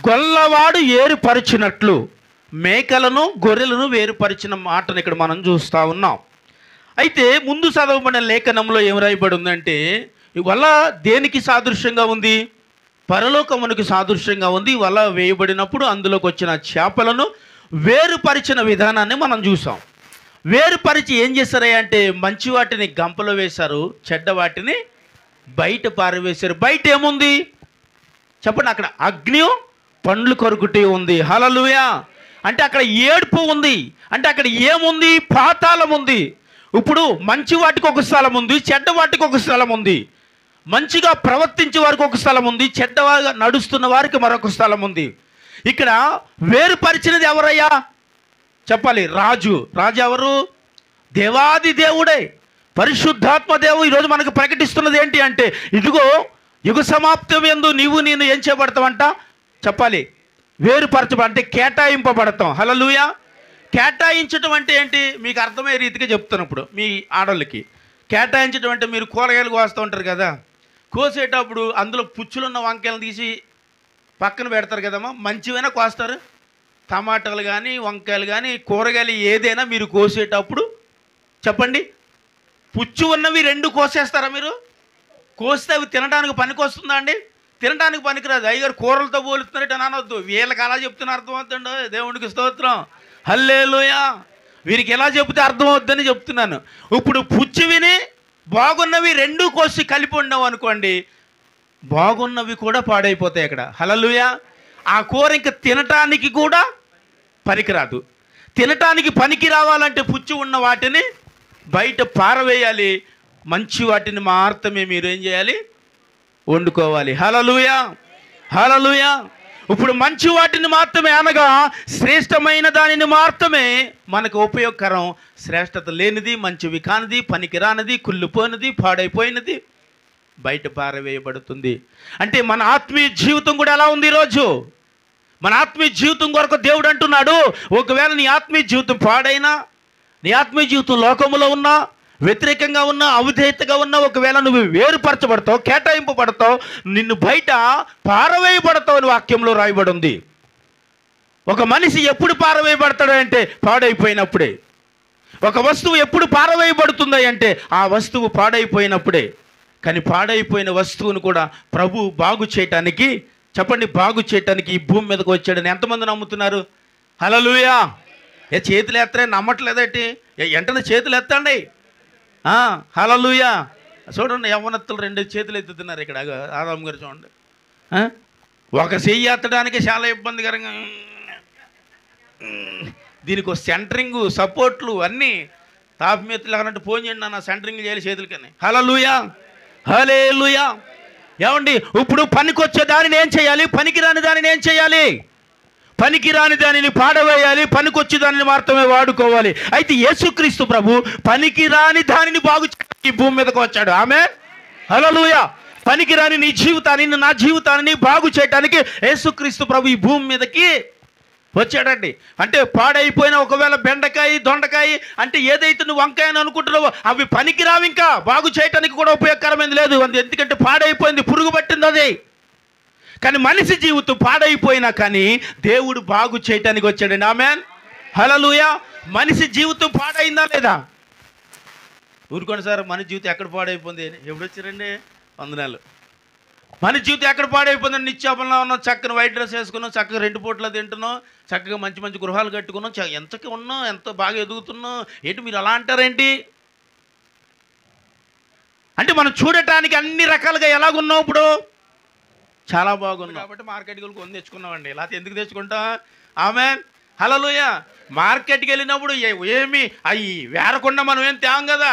గొల్లవాడు ఏరుపరిచినట్లు మేకలను గొర్రెలను వేరుపరిచిన మాటను ఇక్కడ మనం చూస్తూ ఉన్నాం. అయితే ముందు చదవబడిన లేఖనంలో ఏం రాయబడి ఉందంటే ఈ వల దేనికి సాదృశ్యంగా ఉంది? పరలోకమునికి సాదృశ్యంగా ఉంది. వల వేయబడినప్పుడు అందులోకి వచ్చిన చేపలను వేరుపరిచిన విధానాన్ని మనం చూసాం. వేరుపరిచి ఏం చేశారు అంటే మంచి వాటిని గంపలో వేశారు, చెడ్డ వాటిని బయట పారవేశారు. బయట ఏముంది చెప్పండి? అక్కడ అగ్ని పండ్లు కొరుకుటి ఉంది. హల్లెలూయా. అంటే అక్కడ ఏడుపు ఉంది. అంటే అక్కడ ఏముంది? పాతాళం ఉంది. ఇప్పుడు మంచి వాటికి ఒక స్థలం ఉంది, చెడ్డ వాటికి ఒక స్థలం ఉంది. మంచిగా ప్రవర్తించే వారికి ఒక స్థలం ఉంది, చెడ్డగా నడుస్తున్న వారికి మరొక స్థలం ఉంది. ఇక్కడ వేరుపరిచినది ఎవరయ్యా చెప్పాలి? రాజు. రాజు ఎవరు? దేవాది దేవుడే, పరిశుద్ధాత్మ దేవుడు ఈరోజు మనకు ప్రకటిస్తున్నది ఏంటి అంటే ఇదిగో యుగ సమాప్తం యందు నీవు నేను ఏం చేయబడతావంట చెప్పాలి? వేరుపరచబడి కేటాయింపబడతాం. హల్లెలూయా. కేటాయించడం అంటే ఏంటి మీకు అర్థమయ్యే రీతిగా చెప్తున్నప్పుడు మీ ఆడోళ్ళకి కేటాయించడం అంటే మీరు కూరగాయలు కోస్తూ ఉంటారు కదా, కోసేటప్పుడు అందులో పుచ్చులున్న వంకాయలు తీసి పక్కన పెడతారు కదమ్మా. మంచివైనా కోస్తారు, టమాటాలు కానీ వంకాయలు కానీ కూరగాయలు ఏదైనా మీరు కోసేటప్పుడు చెప్పండి పుచ్చు ఉన్నవి రెండు కోసేస్తారా మీరు? కోస్తే అవి తినడానికి పనికి వస్తుందా అండి? తినడానికి పనికిరాదు. అయ్యగారు కూరలతో పోలుస్తున్నారట అనవద్దు. వీళ్ళకి అలా చెప్తున్న అర్థమవుతుండో దేవునికి స్తోత్రం. హల్లెలూయా. వీరికి ఎలా చెబితే అర్థమవుద్దని చెప్తున్నాను. ఇప్పుడు పుచ్చి విని బాగున్నవి రెండు కోసి కలిపి ఉండవు అనుకోండి, బాగున్నవి కూడా పాడైపోతాయి అక్కడ. హల్లెలూయా. ఆ కూర ఇంకా తినటానికి కూడా పనికిరాదు. తినటానికి పనికి రావాలంటే పుచ్చి ఉన్న వాటిని బయట పారవేయాలి, మంచి వాటిని మాత్రమే మీరు ఏం చేయాలి? వండుకోవాలి. హల్లెలూయా. హల్లెలూయా. ఇప్పుడు మంచి వాటిని మాత్రమే అనగా శ్రేష్టమైన దానిని మాత్రమే మనకు ఉపయోగకరం. శ్రేష్టత లేనిది, మంచివి కానిది, పనికిరానిది, కుళ్ళిపోయినది, పాడైపోయినది బయట పారవేయబడుతుంది. అంటే మన ఆత్మీయ జీవితం కూడా ఎలా ఉంది ఈరోజు? మన ఆత్మీయ జీవితం కొరకు దేవుడు అంటున్నాడు, ఒకవేళ నీ ఆత్మీయ జీవితం పాడైనా, నీ ఆత్మీయ జీవితం లోకములో ఉన్నా, వ్యతిరేకంగా ఉన్నా, అవిధేయతగా ఉన్నా, ఒకవేళ నువ్వు వేరుపరచబడతావు, కేటాయింపబడతావు, నిన్ను బయట పారవేయబడతావు అని వాక్యంలో రాయబడి ఉంది. ఒక మనిషి ఎప్పుడు పారవేయబడతాడు అంటే పాడైపోయినప్పుడే. ఒక వస్తువు ఎప్పుడు పారవేయబడుతుంది అంటే ఆ వస్తువు పాడైపోయినప్పుడే. కానీ పాడైపోయిన వస్తువును కూడా ప్రభు బాగు చేయటానికి చెప్పండి, బాగు చేయటానికి ఈ భూమి మీదకి వచ్చాడని ఎంతమంది నమ్ముతున్నారు? హల్లెలూయా. చేతులు ఎత్తారే నమ్మట్లేదేంటి? వెంటనే చేతులు ఎత్తండి. హల్లెలూయా. చూడండి యవ్వనత్తులు రెండు చేతులు ఎత్తుతున్నారు ఇక్కడ. ఆదాం గారు చూడండి, ఒక చెయ్యి ఎత్తడానికి చాలా ఇబ్బందికరంగా, దీనికి సెంటరింగ్ సపోర్ట్లు అన్నీ తాపి మెత్తులు అన్నట్టు ఫోన్ చేయండి అన్న, సెంటరింగ్ చేయాలి చేతులకని. హల్లెలూయా. హల్లెలూయా. ఏమండి ఇప్పుడు పనికొచ్చే దానిని ఏం చేయాలి? పనికిరాని దానిని ఏం చేయాలి? పనికిరాని దానిని పాడవేయాలి, పనికొచ్చే దానిని మాత్రమే వాడుకోవాలి. అయితే యేసుక్రీస్తు ప్రభు పనికిరాని దానిని బాగు చేయడానికి భూమి మీదకి వచ్చాడు. ఆమేన్. హల్లెలూయా. పనికిరాని నీ జీవితాన్ని, నా జీవితాన్ని బాగు చేయడానికి యేసుక్రీస్తు ప్రభు ఈ భూమి మీదకి వచ్చాడండి. అంటే పాడైపోయిన ఒకవేళ బెండకాయ, దొండకాయ అంటే ఏదైతే నువ్వు వంకాయ అని అనుకుంటున్నావో అవి పనికిరావు, ఇంకా బాగు చేయడానికి కూడా ఉపయోగకరమైనది లేదు. ఎందుకంటే పాడైపోయింది, పురుగు పట్టింది అది. కానీ మనిషి జీవితం పాడైపోయినా కానీ దేవుడు బాగు చేయటానికి వచ్చాడండి. ఆమేన్. హల్లెలూయా. మనిషి జీవితం పాడైందా లేదా? ఊరుకోండి సార్, మన జీవితం ఎక్కడ పాడైపోయింది? ఎప్పుడు వచ్చారండి? వందనాలు. మన జీవితం ఎక్కడ పాడైపోయిందని నిత్యాపంలో ఉన్నాం, చక్కని వైట్ డ్రెస్ వేసుకున్నాం, చక్కగా 2 పూటలు తింటున్నాం, చక్కగా మంచి మంచి గృహాలు కట్టుకున్నాం, ఎంతకి ఉన్నాం, ఎంతో బాగా ఎదుగుతున్నాం. ఏంటి మీరు అలా అంటారేంటి? అంటే మనం చూడటానికి అన్ని రకాలుగా ఎలాగున్నాం? ఇప్పుడు చాలా బాగున్నాం కాబట్టి మార్కెట్కి వెళ్ళి కొని తెచ్చుకున్నామండి. లేకపోతే ఎందుకు తెచ్చుకుంటాం? ఆమేన్. హల్లెలూయా. మార్కెట్కి వెళ్ళినప్పుడు ఏమి అవి వేరకుండా మనం ఏం తేం కదా.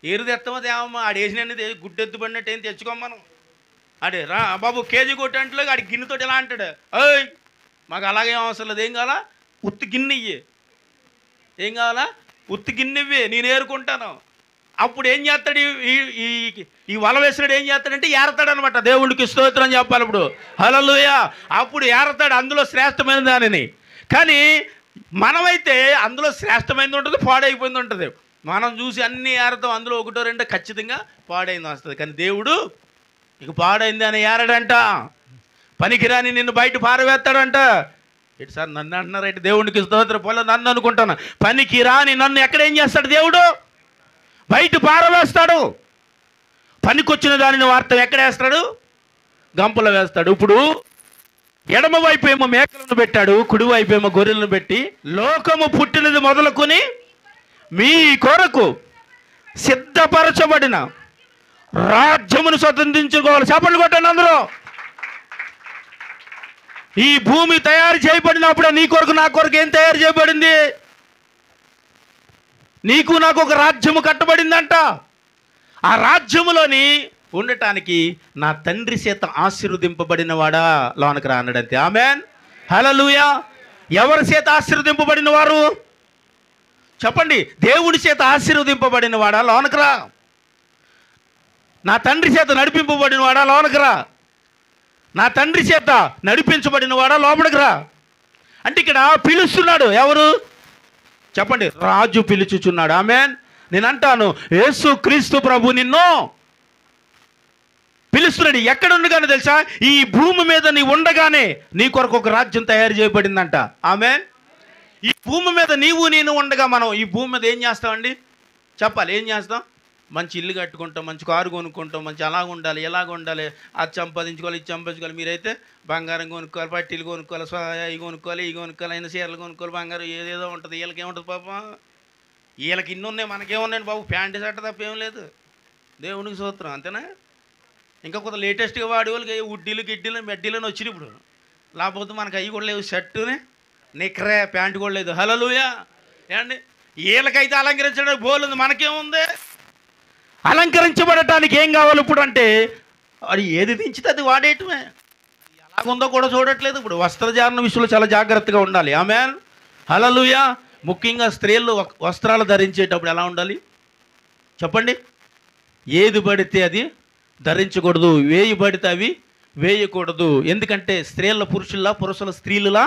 ఏరు తెస్తామో తేమమ్మా, ఆడు వేసినన్ని గుడ్డెద్దు పడినట్టు ఏం తెచ్చుకోం మనం. అడే రా బాబు కేజీ కొట్టేంట్లో ఆడి గిన్నెతో ఎలా అంటాడు, ఓయ్ మాకు అలాగేం అవసరం లేదు, ఏం కావాలా? ఉత్తి గిన్నె ఇయ్యి. ఏం కావాలా? ఉత్తి గిన్నె ఇవ్వి, నేను ఏరుకుంటాను. అప్పుడు ఏం చేస్తాడు? ఈ వల వేసినాడు ఏం చేస్తాడంటే ఏరతాడు అనమాట. దేవుడికి స్తోత్రం చెప్పాలి. ఇప్పుడు హల్లెలూయా. అప్పుడు ఏరతాడు అందులో శ్రేష్టమైన దానిని. కానీ మనమైతే అందులో శ్రేష్టమైనది ఉంటుంది, పాడైపోయింది ఉంటుంది. మనం చూసి అన్ని ఏరతాం, అందులో ఒకటో రెండో ఖచ్చితంగా పాడైంది వస్తుంది. కానీ దేవుడు ఇక పాడైంది అని ఏరడంట. పనికిరాని నిన్ను బయట పారవేస్తాడంట. ఇటు సార్ నన్ను అంటున్నారైతే దేవునికి స్తోత్రం. పొల నన్ను అనుకుంటాను. పనికిరాని నన్ను ఎక్కడ ఏం చేస్తాడు దేవుడు? బయట పారవేస్తాడు. పనికొచ్చిన దానిని వార్త ఎక్కడ వేస్తాడు? గంపలో వేస్తాడు. ఇప్పుడు ఎడమ వైపు ఏమో మేకలను పెట్టాడు, కుడి వైపు ఏమో గొర్రెలను పెట్టి, లోకము పుట్టినది మొదలుకొని మీ కొరకు సిద్ధపరచబడిన రాజ్యమును స్వతంత్రించుకోవాలి. చప్పట్లు కొట్టండి అందరూ. ఈ భూమి తయారు చేయబడినప్పుడు నీ కొరకు నా కొరకు ఏం తయారు చేయబడింది? నీకు నాకు ఒక రాజ్యము కట్టబడిందంట. ఆ రాజ్యములోని ఉండటానికి నా తండ్రి చేత ఆశీర్వదింపబడిన వాడా లోనకి రా అన్నాడంతే. ఆమెన్, హల్లెలూయా. ఎవరి చేత ఆశీర్వదింపబడిన వారు చెప్పండి? దేవుడి చేత ఆశీర్వదింపబడిన వాడా లోనకి రా. నా తండ్రి చేత నడిపింపబడిన వాడా లోనకి రా. నా తండ్రి చేత నడిపించబడిన వాడా లోపలికి రా. అంటే ఇక్కడ పిలుస్తున్నాడు. ఎవరు చెప్పండి? రాజు పిలుచుచున్నాడు. ఆమెన్. నేను అంటాను, యేసు క్రీస్తు ప్రభు నిన్ను పిలుస్తున్నాడు. ఎక్కడ ఉండగానే తెలుసా? ఈ భూమి మీద నీ ఉండగానే నీ కొరకు ఒక రాజ్యం తయారు చేయబడిందంట. ఆమెన్. ఈ భూమి మీద నీవు నేను ఉండగా మనం ఈ భూమి మీద ఏం చేస్తామండి? చెప్పాలి. ఏం చేస్తాం? మంచి ఇల్లు కట్టుకుంటాం, మంచి కారు కొనుక్కుంటాం, మంచి అలాగ ఉండాలి, ఎలాగ ఉండాలి, అది సంపాదించుకోవాలి, ఇది సంపాదించుకోవాలి. మీరైతే బంగారం కొనుక్కోవాలి, పట్టీలు కొనుక్కోవాలి, ఇవి కొనుక్కోవాలి, ఇవి కొనుక్కోవాలి, అయినా చీరలు కొనుక్కోవాలి, బంగారం ఏదేదో ఉంటుంది. వీళ్ళకి ఏముంటుంది పాపం? వీళ్ళకి ఇన్ని ఉన్నాయి, మనకేమున్నాయండి బాబు? ప్యాంటు షర్ట్ తప్ప ఏం లేదు. దేవునికి స్తోత్రం. అంతేనా? ఇంకా కొంత లేటెస్ట్గా వాడే వాళ్ళకి ఉడ్డీలు గిడ్డీలు మెడ్డీలని వచ్చినాయి ఇప్పుడు. లేకపోతే మనకు అవి కూడా లేవు. షర్టునే నిక్కరే ప్యాంటు కూడా లేదు. హల్లెలూయా. ఏమండి? వీళ్ళకైతే అలంకరించడానికి బోలుంది, మనకేముంది? అలంకరించబడటానికి ఏం కావాలి ఇప్పుడు అంటే అది ఏది దించితే అది వాడేయటమే. ఎలాగుందో కూడా చూడట్లేదు. ఇప్పుడు వస్త్రధారణ విషయంలో చాలా జాగ్రత్తగా ఉండాలి. ఆమెన్, హల్లెలూయా. ముఖ్యంగా స్త్రీలు వస్త్రాలు ధరించేటప్పుడు ఎలా ఉండాలి చెప్పండి? ఏది పడితే అది ధరించకూడదు, వేయి పడితే అవి వేయకూడదు. ఎందుకంటే స్త్రీల పురుషుల్లా, పురుషుల స్త్రీలులా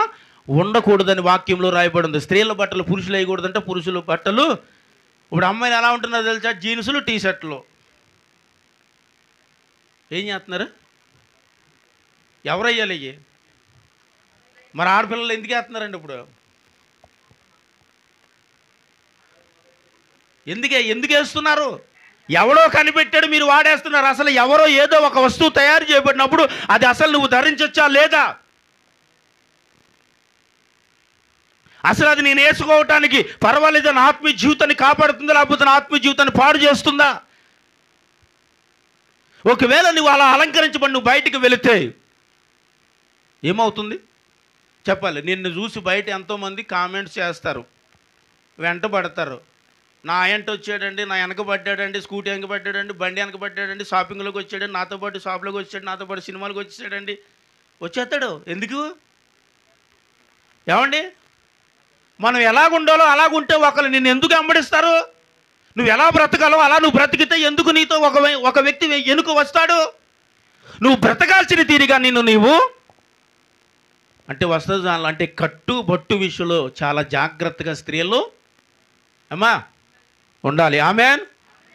ఉండకూడదని వాక్యంలో రాయబడింది. స్త్రీల బట్టలు పురుషులు వేయకూడదంటే పురుషుల బట్టలు. ఇప్పుడు అమ్మాయిలు ఎలా ఉంటున్నారో తెలుసా? జీన్సులు, టీ షర్ట్లు. ఏం చేస్తున్నారు? ఎవరు వేయాలి? మరి ఆడపిల్లలు ఎందుకు వేస్తున్నారండి ఇప్పుడు? ఎందుకు వేస్తున్నారు? ఎవడో కనిపెట్టాడు, మీరు వాడేస్తున్నారు. అసలు ఎవరో ఏదో ఒక వస్తువు తయారు చేయబడినప్పుడు అది అసలు నువ్వు ధరించొచ్చా లేదా? అసలు అది నేను వేసుకోవటానికి పర్వాలేదు, నా ఆత్మీయ జీవితాన్ని కాపాడుతుందా, లేకపోతే నా ఆత్మీయ జీవితాన్ని పాడు చేస్తుందా? ఒకవేళ నువ్వు అలా అలంకరించబడి నువ్వు బయటికి వెళితే ఏమవుతుంది చెప్పాలి? నిన్ను చూసి బయట ఎంతోమంది కామెంట్స్ చేస్తారు, వెంటబడతారు. నా ఎంట వచ్చాడండి, నా వెనక పడ్డాడండి, స్కూటీ వెనక పడ్డాడండి, బండి వెనక పడ్డాడండి, షాపింగ్లోకి వచ్చాడండి, నాతో పాటు షాప్లోకి వచ్చాడు, నాతో పాటు సినిమాలకు వచ్చేసాడండి. వచ్చేస్తాడు. ఎందుకు? ఏమండి? మనం ఎలాగుండాలో అలాగుంటే ఒకరు నిన్ను ఎందుకు వెంబడిస్తారు? నువ్వు ఎలా బ్రతకాలో అలా నువ్వు బ్రతికితే ఎందుకు నీతో ఒక వ్యక్తి ఎనుక వస్తాడు? నువ్వు బ్రతకాల్సిన తీరుగా నీవు అంటే వస్త్రధారణలు అంటే కట్టు బొట్టు విషయంలో చాలా జాగ్రత్తగా స్త్రీలు అమ్మా ఉండాలి. ఆమెన్,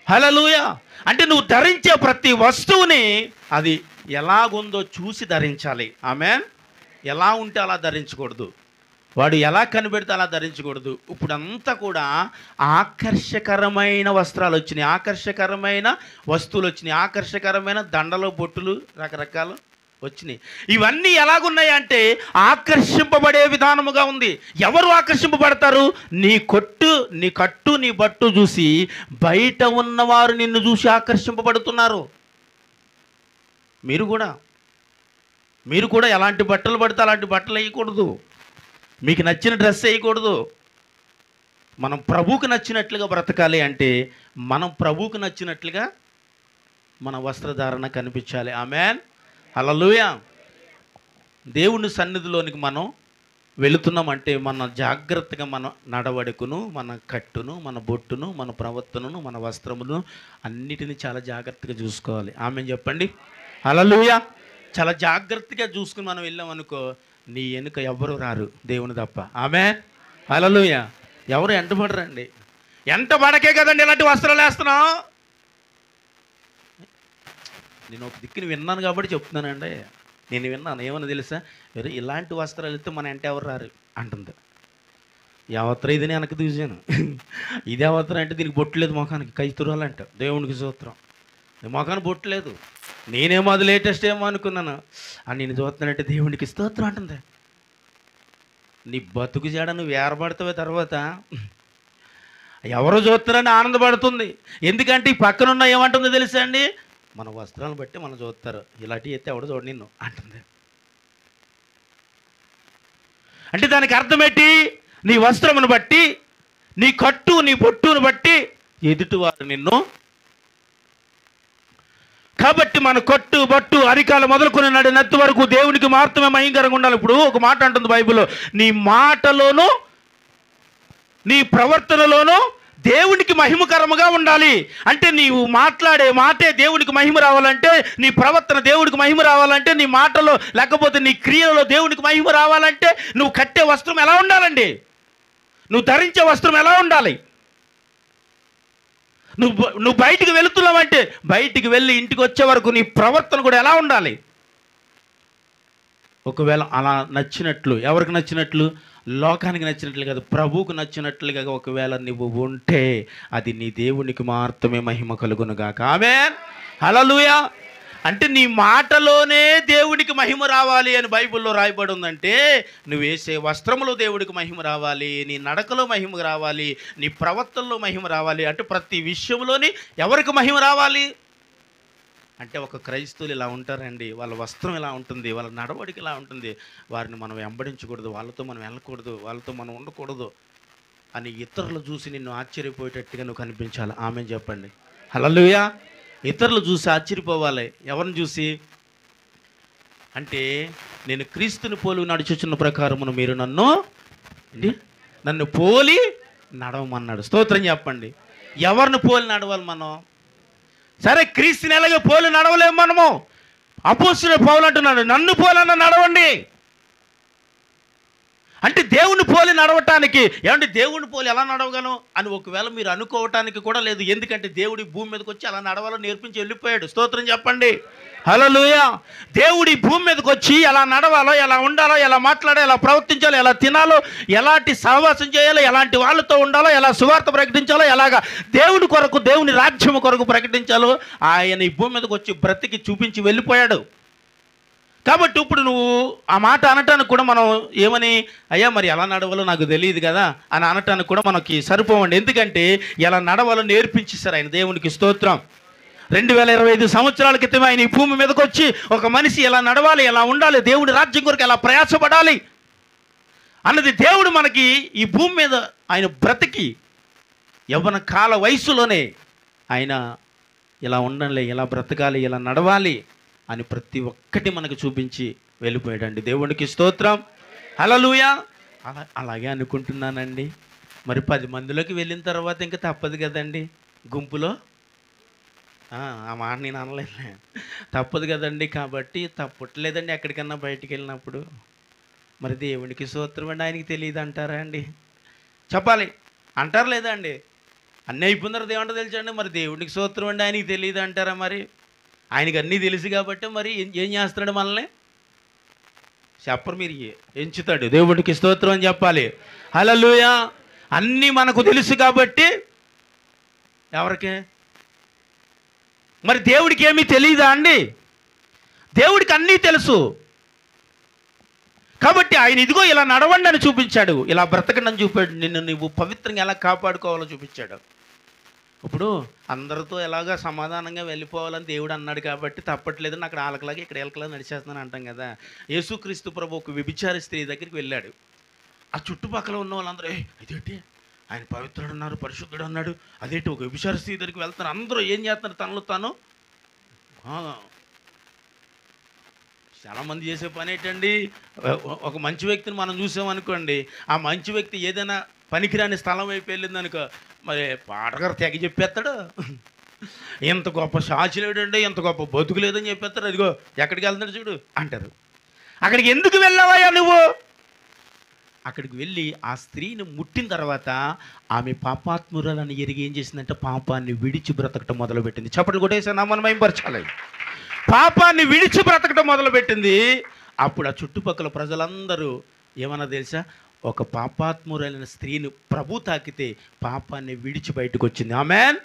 హల్లెలూయా. అంటే నువ్వు ధరించే ప్రతి వస్తువుని అది ఎలాగుందో చూసి ధరించాలి. ఆమెన్. ఎలా ఉంటే అలా ధరించకూడదు. వాడు ఎలా కనిపెడితే అలా ధరించకూడదు. ఇప్పుడంతా కూడా ఆకర్షకరమైన వస్త్రాలు వచ్చినాయి, ఆకర్షకరమైన వస్తువులు వచ్చినాయి, ఆకర్షకరమైన దండలు, బొట్టులు రకరకాలు వచ్చినాయి. ఇవన్నీ ఎలాగున్నాయి అంటే ఆకర్షింపబడే విధానముగా ఉంది. ఎవరు ఆకర్షింపబడతారు? నీ కట్టు నీ బట్టు చూసి బయట ఉన్నవారు నిన్ను చూసి ఆకర్షింపబడుతున్నారు. మీరు కూడా ఎలాంటి బట్టలు పడితే అలాంటి బట్టలు వేయకూడదు. మీకు నచ్చిన డ్రెస్ వేయకూడదు. మనం ప్రభువుకు నచ్చినట్లుగా బ్రతకాలి అంటే మనం ప్రభువుకు నచ్చినట్లుగా మన వస్త్రధారణ కనిపించాలి. ఆమెన్, హల్లెలూయా. దేవుని సన్నిధిలోనికి మనం వెళుతున్నామంటే మన జాగ్రత్తగా మన నడవడికను, మన కట్టును, మన బొట్టును, మన ప్రవర్తనను, మన వస్త్రమును అన్నిటినీ చాలా జాగ్రత్తగా చూసుకోవాలి. ఆమెన్ చెప్పండి, హల్లెలూయా. చాలా జాగ్రత్తగా చూసుకుని మనం వెళ్ళామనుకో నీ వెనుక ఎవరు రారు, దేవుని తప్ప. ఆమెన్, హల్లెలూయా. ఎవరు ఎంటబడరండి. ఎంటబడకే కదండి ఇలాంటి వస్త్రాలు వేస్తున్నావు. నేను ఒక దిక్కుని విన్నాను కాబట్టి చెప్తున్నానండి. నేను విన్నాను, ఏమన్నా తెలుసా, వేరే ఇలాంటి వస్త్రాలు అయితే మన అంటే ఎవరు రారు అంటుంది. యావత్ర ఇదని వెనక్కి చూసాను. ఇది యావత్ర అంటే దీనికి బొట్టలేదు మొఖానికి, కైతురాలంట. దేవునికి సూత్రం, మొఖానికి బొట్టలేదు. నేనేమో అది లేటెస్ట్ ఏమో అనుకున్నాను. అని నేను చూస్తున్నానంటే దేవునికి స్తోత్రం అంటుంది. నీ బతుకు చేడ నువ్వు ఏర్పడతావే తర్వాత ఎవరో చూస్తారని ఆనందపడుతుంది. ఎందుకంటే ఈ పక్కనున్న ఏమంటుందో తెలుసా అండి, మన వస్త్రాలను బట్టి మనం చూస్తారు, ఇలాంటివి అయితే ఎవడో చూడ నిన్ను అంటుంది. అంటే దానికి అర్థం ఏంటి, నీ వస్త్రమును బట్టి, నీ కట్టు, నీ బొట్టును బట్టి ఎదుటివారు నిన్ను. కాబట్టి మన కట్టు బొట్టు అరికాలు మొదలుకొని నడి నత్తి వరకు దేవునికి మాత్రమే మహిమకరంగా ఉండాలి. ఇప్పుడు ఒక మాట అంటుంది బైబిల్లో, నీ మాటలోను నీ ప్రవర్తనలోనూ దేవునికి మహిమకరముగా ఉండాలి. అంటే నీవు మాట్లాడే మాటే దేవునికి మహిమ రావాలంటే, నీ ప్రవర్తన దేవునికి మహిమ రావాలంటే, నీ మాటలో లేకపోతే నీ క్రియలలో దేవునికి మహిమ రావాలంటే నువ్వు కట్టే వస్త్రం ఎలా ఉండాలండి, నువ్వు ధరించే వస్త్రం ఎలా ఉండాలి. నువ్వు బయటికి వెళుతున్నావంటే బయటికి వెళ్ళి ఇంటికి వచ్చే వరకు నీ ప్రవర్తన కూడా ఎలా ఉండాలి. ఒకవేళ అలా నచ్చినట్లు, ఎవరికి నచ్చినట్లు, లోకానికి నచ్చినట్లు కాదు, ప్రభువుకు నచ్చినట్లుగా ఒకవేళ నువ్వు ఉంటే అది నీ దేవునికి మాత్రమే మహిమ కలుగునుగాక. ఆమేన్, హల్లెలూయా. అంటే నీ మాటలోనే దేవుడికి మహిమ రావాలి అని బైబిల్లో రాయబడి ఉందంటే, నువ్వు వేసే వస్త్రములో దేవుడికి మహిమ రావాలి, నీ నడకలో మహిమ రావాలి, నీ ప్రవర్తనలో మహిమ రావాలి. అంటే ప్రతి విషయంలోని ఎవరికి మహిమ రావాలి అంటే, ఒక క్రైస్తవులు ఇలా ఉంటారండి, వాళ్ళ వస్త్రం ఇలా ఉంటుంది, వాళ్ళ నడవడికి ఇలా ఉంటుంది, వారిని మనం వెంబడించకూడదు, వాళ్ళతో మనం వెళ్ళకూడదు, వాళ్ళతో మనం ఉండకూడదు అని ఇతరులు చూసి నిన్ను ఆశ్చర్యపోయేటట్టుగా నువ్వు కనిపించాలి. ఆమె చెప్పండి, హల్లెలూయా. ఇతరులు చూసి ఆశ్చర్యపోవాలి. ఎవరిని చూసి అంటే, నేను క్రీస్తుని పోలి నడుచుచున్న ప్రకారమును మీరు నన్ను పోలి నడవమన్నాడు. స్తోత్రం చెప్పండి. ఎవరిని పోలి నడవాలి మనం? సరే, క్రీస్తుని ఎలాగో పోలి నడవలేము మనము. అపోస్తలుడైన పౌలు అంటున్నాడు, నన్ను పోలన్న నడవండి. అంటే దేవుని పోలి నడవటానికి, ఏమంటే దేవుని పోలి ఎలా నడవగలను అని ఒకవేళ మీరు అనుకోవటానికి కూడా లేదు. ఎందుకంటే దేవుడి భూమి మీదకి వచ్చి అలా నడవాలో నేర్పించి వెళ్ళిపోయాడు. స్తోత్రం చెప్పండి, హల్లెలూయా. దేవుడి భూమి మీదకి వచ్చి ఎలా నడవాలో, ఎలా ఉండాలో, ఎలా మాట్లాడాలో, ఎలా ప్రవర్తించాలో, ఎలా తినాలో, ఎలాంటి సహవాసం చేయాలో, ఎలాంటి వాళ్ళతో ఉండాలో, ఎలా సువార్త ప్రకటించాలో, ఎలాగా దేవుడి కొరకు, దేవుని రాజ్యం కొరకు ప్రకటించాలో ఆయన ఈ భూమి మీదకి వచ్చి బ్రతికి చూపించి వెళ్ళిపోయాడు. కాబట్టి ఇప్పుడు నువ్వు ఆ మాట అనటానికి కూడా మనం ఏమని, అయ్యా మరి ఎలా నడవాలో నాకు తెలియదు కదా అని అనటానికి కూడా మనకి సరిపోవండి. ఎందుకంటే ఎలా నడవాలో నేర్పించేశారు ఆయన. దేవునికి స్తోత్రం. 2025 సంవత్సరాల క్రితం ఆయన ఈ భూమి మీదకి వచ్చి ఒక మనిషి ఎలా నడవాలి, ఎలా ఉండాలి, దేవుడి రాజ్యం కొరకు ఎలా ప్రయాసపడాలి అన్నది దేవుడు మనకి ఈ భూమి మీద ఆయన బ్రతికి యవ్వన కాల వయసులోనే ఆయన ఇలా ఉండాలి, ఇలా బ్రతకాలి, ఇలా నడవాలి అని ప్రతి ఒక్కటి మనకు చూపించి వెళ్ళిపోయాడండి. దేవునికి స్తోత్రం, హల్లెలూయా. అలాగే అనుకుంటున్నానండి. మరి 10 మందిలోకి వెళ్ళిన తర్వాత ఇంకా తప్పదు కదండి, గుంపులో ఆ మాట నేను అనలేదు, తప్పదు కదండి. కాబట్టి తప్పట్లేదండి ఎక్కడికన్నా బయటికి వెళ్ళినప్పుడు. మరి దేవునికి స్తోత్రం అండి, ఆయనకి తెలియదు అంటారా అండి? చెప్పాలి, అంటారు లేదా అండి? అన్నీ అయిపోయిన తర్వాత ఏమంటో తెలుసండి, మరి దేవునికి స్తోత్రం అండి ఆయనకి తెలియదు అంటారా? మరి ఆయనకి అన్నీ తెలుసు కాబట్టి మరి ఏం చేస్తున్నాడు మనల్ని? చెప్పరు, మీరు ఎంచుతాడు. దేవుడికి స్తోత్రం అని చెప్పాలి, హల్లెలూయా. అన్నీ మనకు తెలుసు కాబట్టి ఎవరికి? మరి దేవుడికి ఏమీ తెలియదా అండి? దేవుడికి అన్నీ తెలుసు కాబట్టి ఆయన ఇదిగో ఇలా నడవండి అని చూపించాడు, ఇలా బ్రతకండి అని చూపాడు, నిన్ను నువ్వు పవిత్రంగా ఎలా కాపాడుకోవాలో చూపించాడు. ఇప్పుడు అందరితో ఎలాగా సమాధానంగా వెళ్ళిపోవాలని దేవుడు అన్నాడు కాబట్టి తప్పట్లేదని అక్కడ ఆలకలాగా ఇక్కడ ఏలకలాగా నడిచేస్తున్నాను అంటాం కదా. యేసుక్రీస్తు ప్రభు ఒక వ్యభిచార స్త్రీ దగ్గరికి వెళ్ళాడు. ఆ చుట్టుపక్కల ఉన్న వాళ్ళందరూ ఇదేంటి ఆయన పవిత్రుడు అన్నారు, పరిశుద్ధుడు అన్నాడు, అదేంటి ఒక వ్యభిచార స్త్రీ దగ్గరికి వెళ్తున్నారు, అందరూ ఏం చేస్తున్నారు, తనలో తాను. చాలామంది చేసే పని ఏంటండి, ఒక మంచి వ్యక్తిని మనం చూసామనుకోండి, ఆ మంచి వ్యక్తి ఏదైనా పనికిరాని స్థలం వైపు వెళ్ళిందనుకో, మరి పాటగారు తెగ చెప్పేస్తాడు, ఎంత గొప్ప సాచి లేడండి, ఎంత గొప్ప బతుకు లేదని చెప్పేస్తాడు. అదిగో ఎక్కడికి వెళ్తాడు చూడు అంటారు. అక్కడికి ఎందుకు వెళ్ళావయ్యా నువ్వు? అక్కడికి వెళ్ళి ఆ స్త్రీని ముట్టిన తర్వాత ఆమె పాపాత్మురాలని ఎరిగి ఏం చేసిందంటే పాపాన్ని విడిచి బ్రతకటం మొదలుపెట్టింది. చప్పట్లు కొట్టేసా నామని మహిమపరచాలి. పాపాన్ని విడిచి బ్రతకడం మొదలుపెట్టింది. అప్పుడు ఆ చుట్టుపక్కల ప్రజలందరూ ఏమన్నా తెలుసా, ఒక పాపాత్మురైన స్త్రీని ప్రభు తాకితే పాపాన్ని విడిచి బయటకు వచ్చింది. ఆమేన్,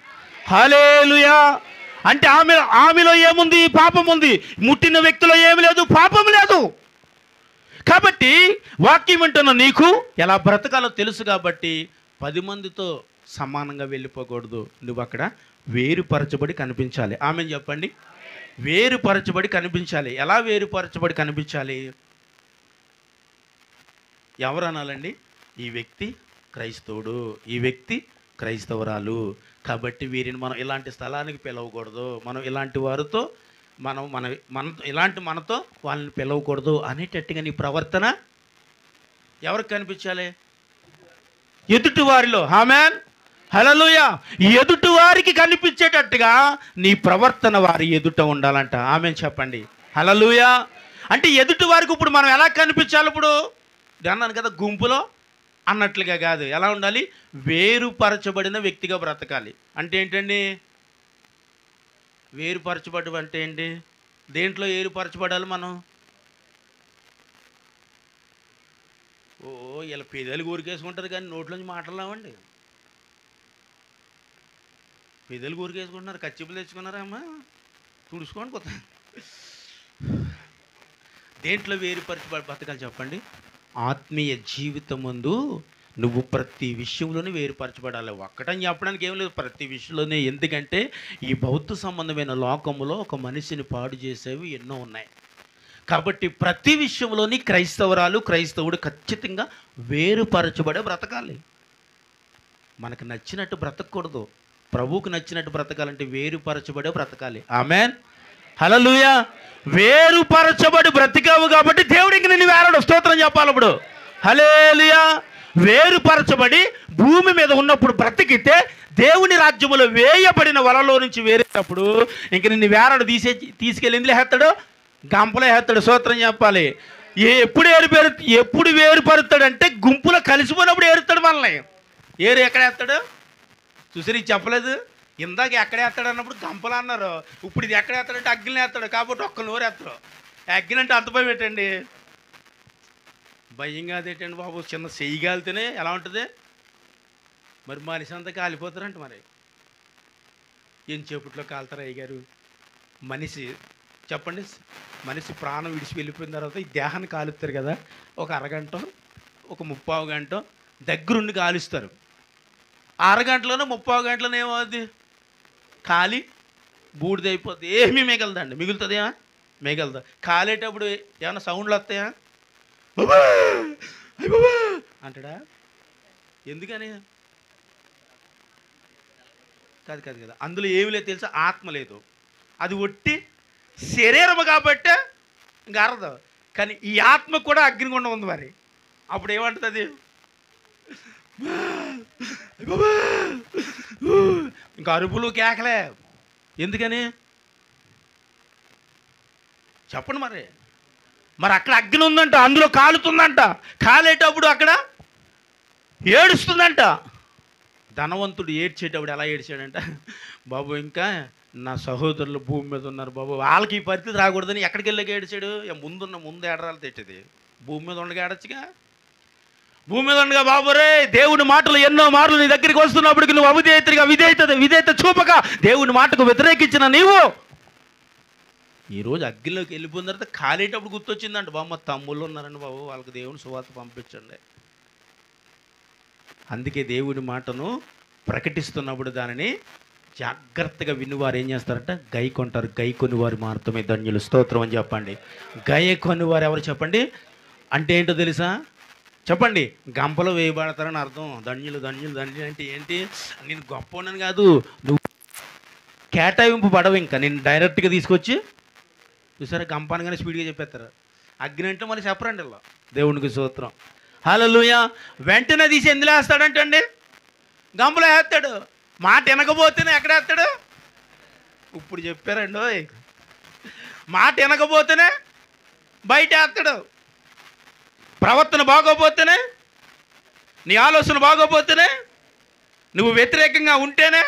హల్లెలూయా. అంటే ఆమెలో ఏముంది? పాపం ఉంది. ముట్టిన వ్యక్తిలో ఏమి లేదు, పాపం లేదు. కాబట్టి వాక్యం వింటున్న నీకు ఎలా బ్రతకాలో తెలుసు కాబట్టి 10 మందితో సమానంగా వెళ్ళిపోకూడదు. నువ్వు అక్కడ వేరుపరచబడి కనిపించాలి. ఆమెను చెప్పండి. వేరుపరచబడి కనిపించాలి. ఎలా వేరుపరచబడి కనిపించాలి? ఎవరు అనాలండి? ఈ వ్యక్తి క్రైస్తవుడు, ఈ వ్యక్తి క్రైస్తవురాలు. కాబట్టి వీరిని మనం ఇలాంటి స్థలానికి పిలవకూడదు, మనం ఇలాంటి వారితో మనతో వాళ్ళని పిలవకూడదు అనేటట్టుగా నీ ప్రవర్తన ఎవరికి కనిపించాలి? ఎదుటి వారిలో. ఆమేన్, హల్లెలూయా. ఎదుటి వారికి కనిపించేటట్టుగా నీ ప్రవర్తన వారి ఎదుట ఉండాలంట. ఆమేన్ చెప్పండి, హల్లెలూయా. అంటే ఎదుటి వారికి ఇప్పుడు మనం ఎలా కనిపించాలి? ఇప్పుడు అన్నాను కదా, గుంపులో అన్నట్లుగా కాదు. ఎలా ఉండాలి? వేరుపరచబడిన వ్యక్తిగా బ్రతకాలి. అంటే ఏంటండి వేరుపరచబడి? అంటే ఏంటి? దేంట్లో వేరుపరచబడాలి మనం? ఇలా పెదలు ఊరికేసుకుంటారు కానీ నోట్లోంచి మాట్లాడలేమండి. పెదలు ఊరికేసుకుంటున్నారు, కచ్చిపులు తెచ్చుకున్నారా అమ్మా? తుడుచుకోండి కొత్త. దేంట్లో వేరుపరచబడి బ్రతకాలి చెప్పండి? ఆత్మీయ జీవితం ముందు నువ్వు ప్రతి విషయంలోనే వేరుపరచబడాలి. ఒక్కటని చెప్పడానికి ఏం లేదు, ప్రతి విషయంలోనే. ఎందుకంటే ఈ భౌతిక సంబంధమైన లోకంలో ఒక మనిషిని పాడు చేసేవి ఎన్నో ఉన్నాయి. కాబట్టి ప్రతి విషయంలోని క్రైస్తవుడు ఖచ్చితంగా వేరుపరచబడే బ్రతకాలి. మనకు నచ్చినట్టు బ్రతకూడదు, ప్రభువుకు నచ్చినట్టు బ్రతకాలంటే వేరుపరచబడే బ్రతకాలి. ఆమేన్, హల్లెలూయా. వేరుపరచబడి బ్రతికావు కాబట్టి దేవుడికి నిన్ను వేరడు. స్తోత్రం చెప్పాలి ఇప్పుడు. హల్లెలూయా. వేరుపరచబడి భూమి మీద ఉన్నప్పుడు బ్రతికితే దేవుని రాజ్యములో వేయబడిన వలలో నుంచి వేరేటప్పుడు ఇంక నిన్ను వేరడు తీసుకెళ్ళి ఎందులో వేస్తాడు? గంపలో వేస్తాడు. స్తోత్రం చెప్పాలి. ఎప్పుడు వేరుపరుతాడంటే గుంపులో కలిసిపోయినప్పుడు ఏరుతాడు మనల్ని. ఎక్కడ వేస్తాడు? చూసారు, ఇది చెప్పలేదు ఇందాక ఎక్కడ వేస్తాడు అన్నప్పుడు గంపలు అన్నారు. ఇప్పుడు ఇది ఎక్కడ వేస్తాడంటే అగ్గిని వేస్తాడు. కాబట్టి ఒక్క నోరు వేస్తాడు. అగ్గిని అంటే అంత భయం పెట్టండి, భయం కాదేటండి బాబు. చిన్న చెయ్యి కాలితేనే ఎలా ఉంటుంది మరి? మనిషి అంతా కాలిపోతారంట. మరి ఏం చేపట్లో కాలుతారు అయ్యగారు? మనిషి చెప్పండి, మనిషి ప్రాణం విడిచి వెళ్ళిపోయిన తర్వాత ఈ దేహాన్ని కాలుస్తారు కదా, ఒక అరగంట, ఒక 30 గంట దగ్గరుండి కాలుస్తారు. అరగంటలోనే 30 గంటలోనే ఏమవుద్ది? కాలి బూడిదైపోద్ది. ఏమీ మిగలదండి. మిగులుతుందేమా? మిగలదు. కాలేటప్పుడు ఏమైనా సౌండ్లు వస్తాయా? అంటాడా? ఎందుకని? కాదు కదా, అందులో ఏమి లేదు తెలుసా? ఆత్మ లేదు, అది ఒట్టి శరీరము కాబట్టి ఇంకా అరదు. కానీ ఈ ఆత్మ కూడా అగ్నిగుండం ఉంది. మరి అప్పుడు ఏమంటుంది? ఇంకా అరుపులు కేకలే. ఎందుకని చెప్పండి? మరి అక్కడ అగ్ని ఉందంట, అందులో కాలుతుందంట. కాలేటప్పుడు అక్కడ ఏడుస్తుందంట. ధనవంతుడు ఏడ్చేటప్పుడు ఎలా ఏడ్చాడంట? బాబు ఇంకా నా సహోదరులు భూమి మీద ఉన్నారు బాబు, వాళ్ళకి ఈ పరిస్థితి రాకూడదని ఎక్కడికి వెళ్ళాక ఏడ్చాడు? ముందు ఏడరాలు తెచ్చేది. భూమి మీద ఉండగా ఏడొచ్చుగా. భూమి మీద ఉండగా బాబు రే, దేవుని మాటలు ఎన్నో మార్లు నీ దగ్గరికి వస్తున్నప్పటికి నువ్వు విధేయత చూపక దేవుని మాటకు వ్యతిరేకించిన నీవు ఈరోజు అగ్నిలోకి వెళ్ళిపోయిన తర్వాత కాలేటప్పుడు గుర్తొచ్చిందంట, బామ్మ తమ్ముళ్ళు ఉన్నారండి బాబు, వాళ్ళకి దేవుని సువార్త పంపించండి. అందుకే దేవుని మాటను ప్రకటిస్తున్నప్పుడు దానిని జాగ్రత్తగా వినువారు ఏం చేస్తారంట? గైకొంటారు. గైకొనివారు మాత్రమే ధన్యులు. స్తోత్రం అని చెప్పండి. గైకొనివారు ఎవరు చెప్పండి? అంటే ఏంటో తెలుసా? చెప్పండి. గంపలో వేయబడతారని అర్థం. ధన్యులు అంటే ఏంటి? నేను గొప్ప ఉన్నాను కాదు, నువ్వు కేటాయింపు పడవు. ఇంకా నేను డైరెక్ట్గా తీసుకొచ్చి చూసారా, గంపనగానే స్పీడ్గా చెప్పేస్తారు. అగ్ని అంటే మళ్ళీ చెప్పరండి ఇలా. దేవునికి స్తోత్రం, హల్లెలూయా. వెంటనే తీసి ఎందులో వేస్తాడంటండి? గంపలో వేస్తాడు. మాట వినకపోతేనే ఎక్కడ వేస్తాడు? ఇప్పుడు చెప్పారండి, మాట వినకపోతేనే బయట వేస్తాడు. ప్రవర్తన బాగోపోతేనే, నీ ఆలోచన బాగోపోతేనే, నువ్వు వ్యతిరేకంగా ఉంటేనే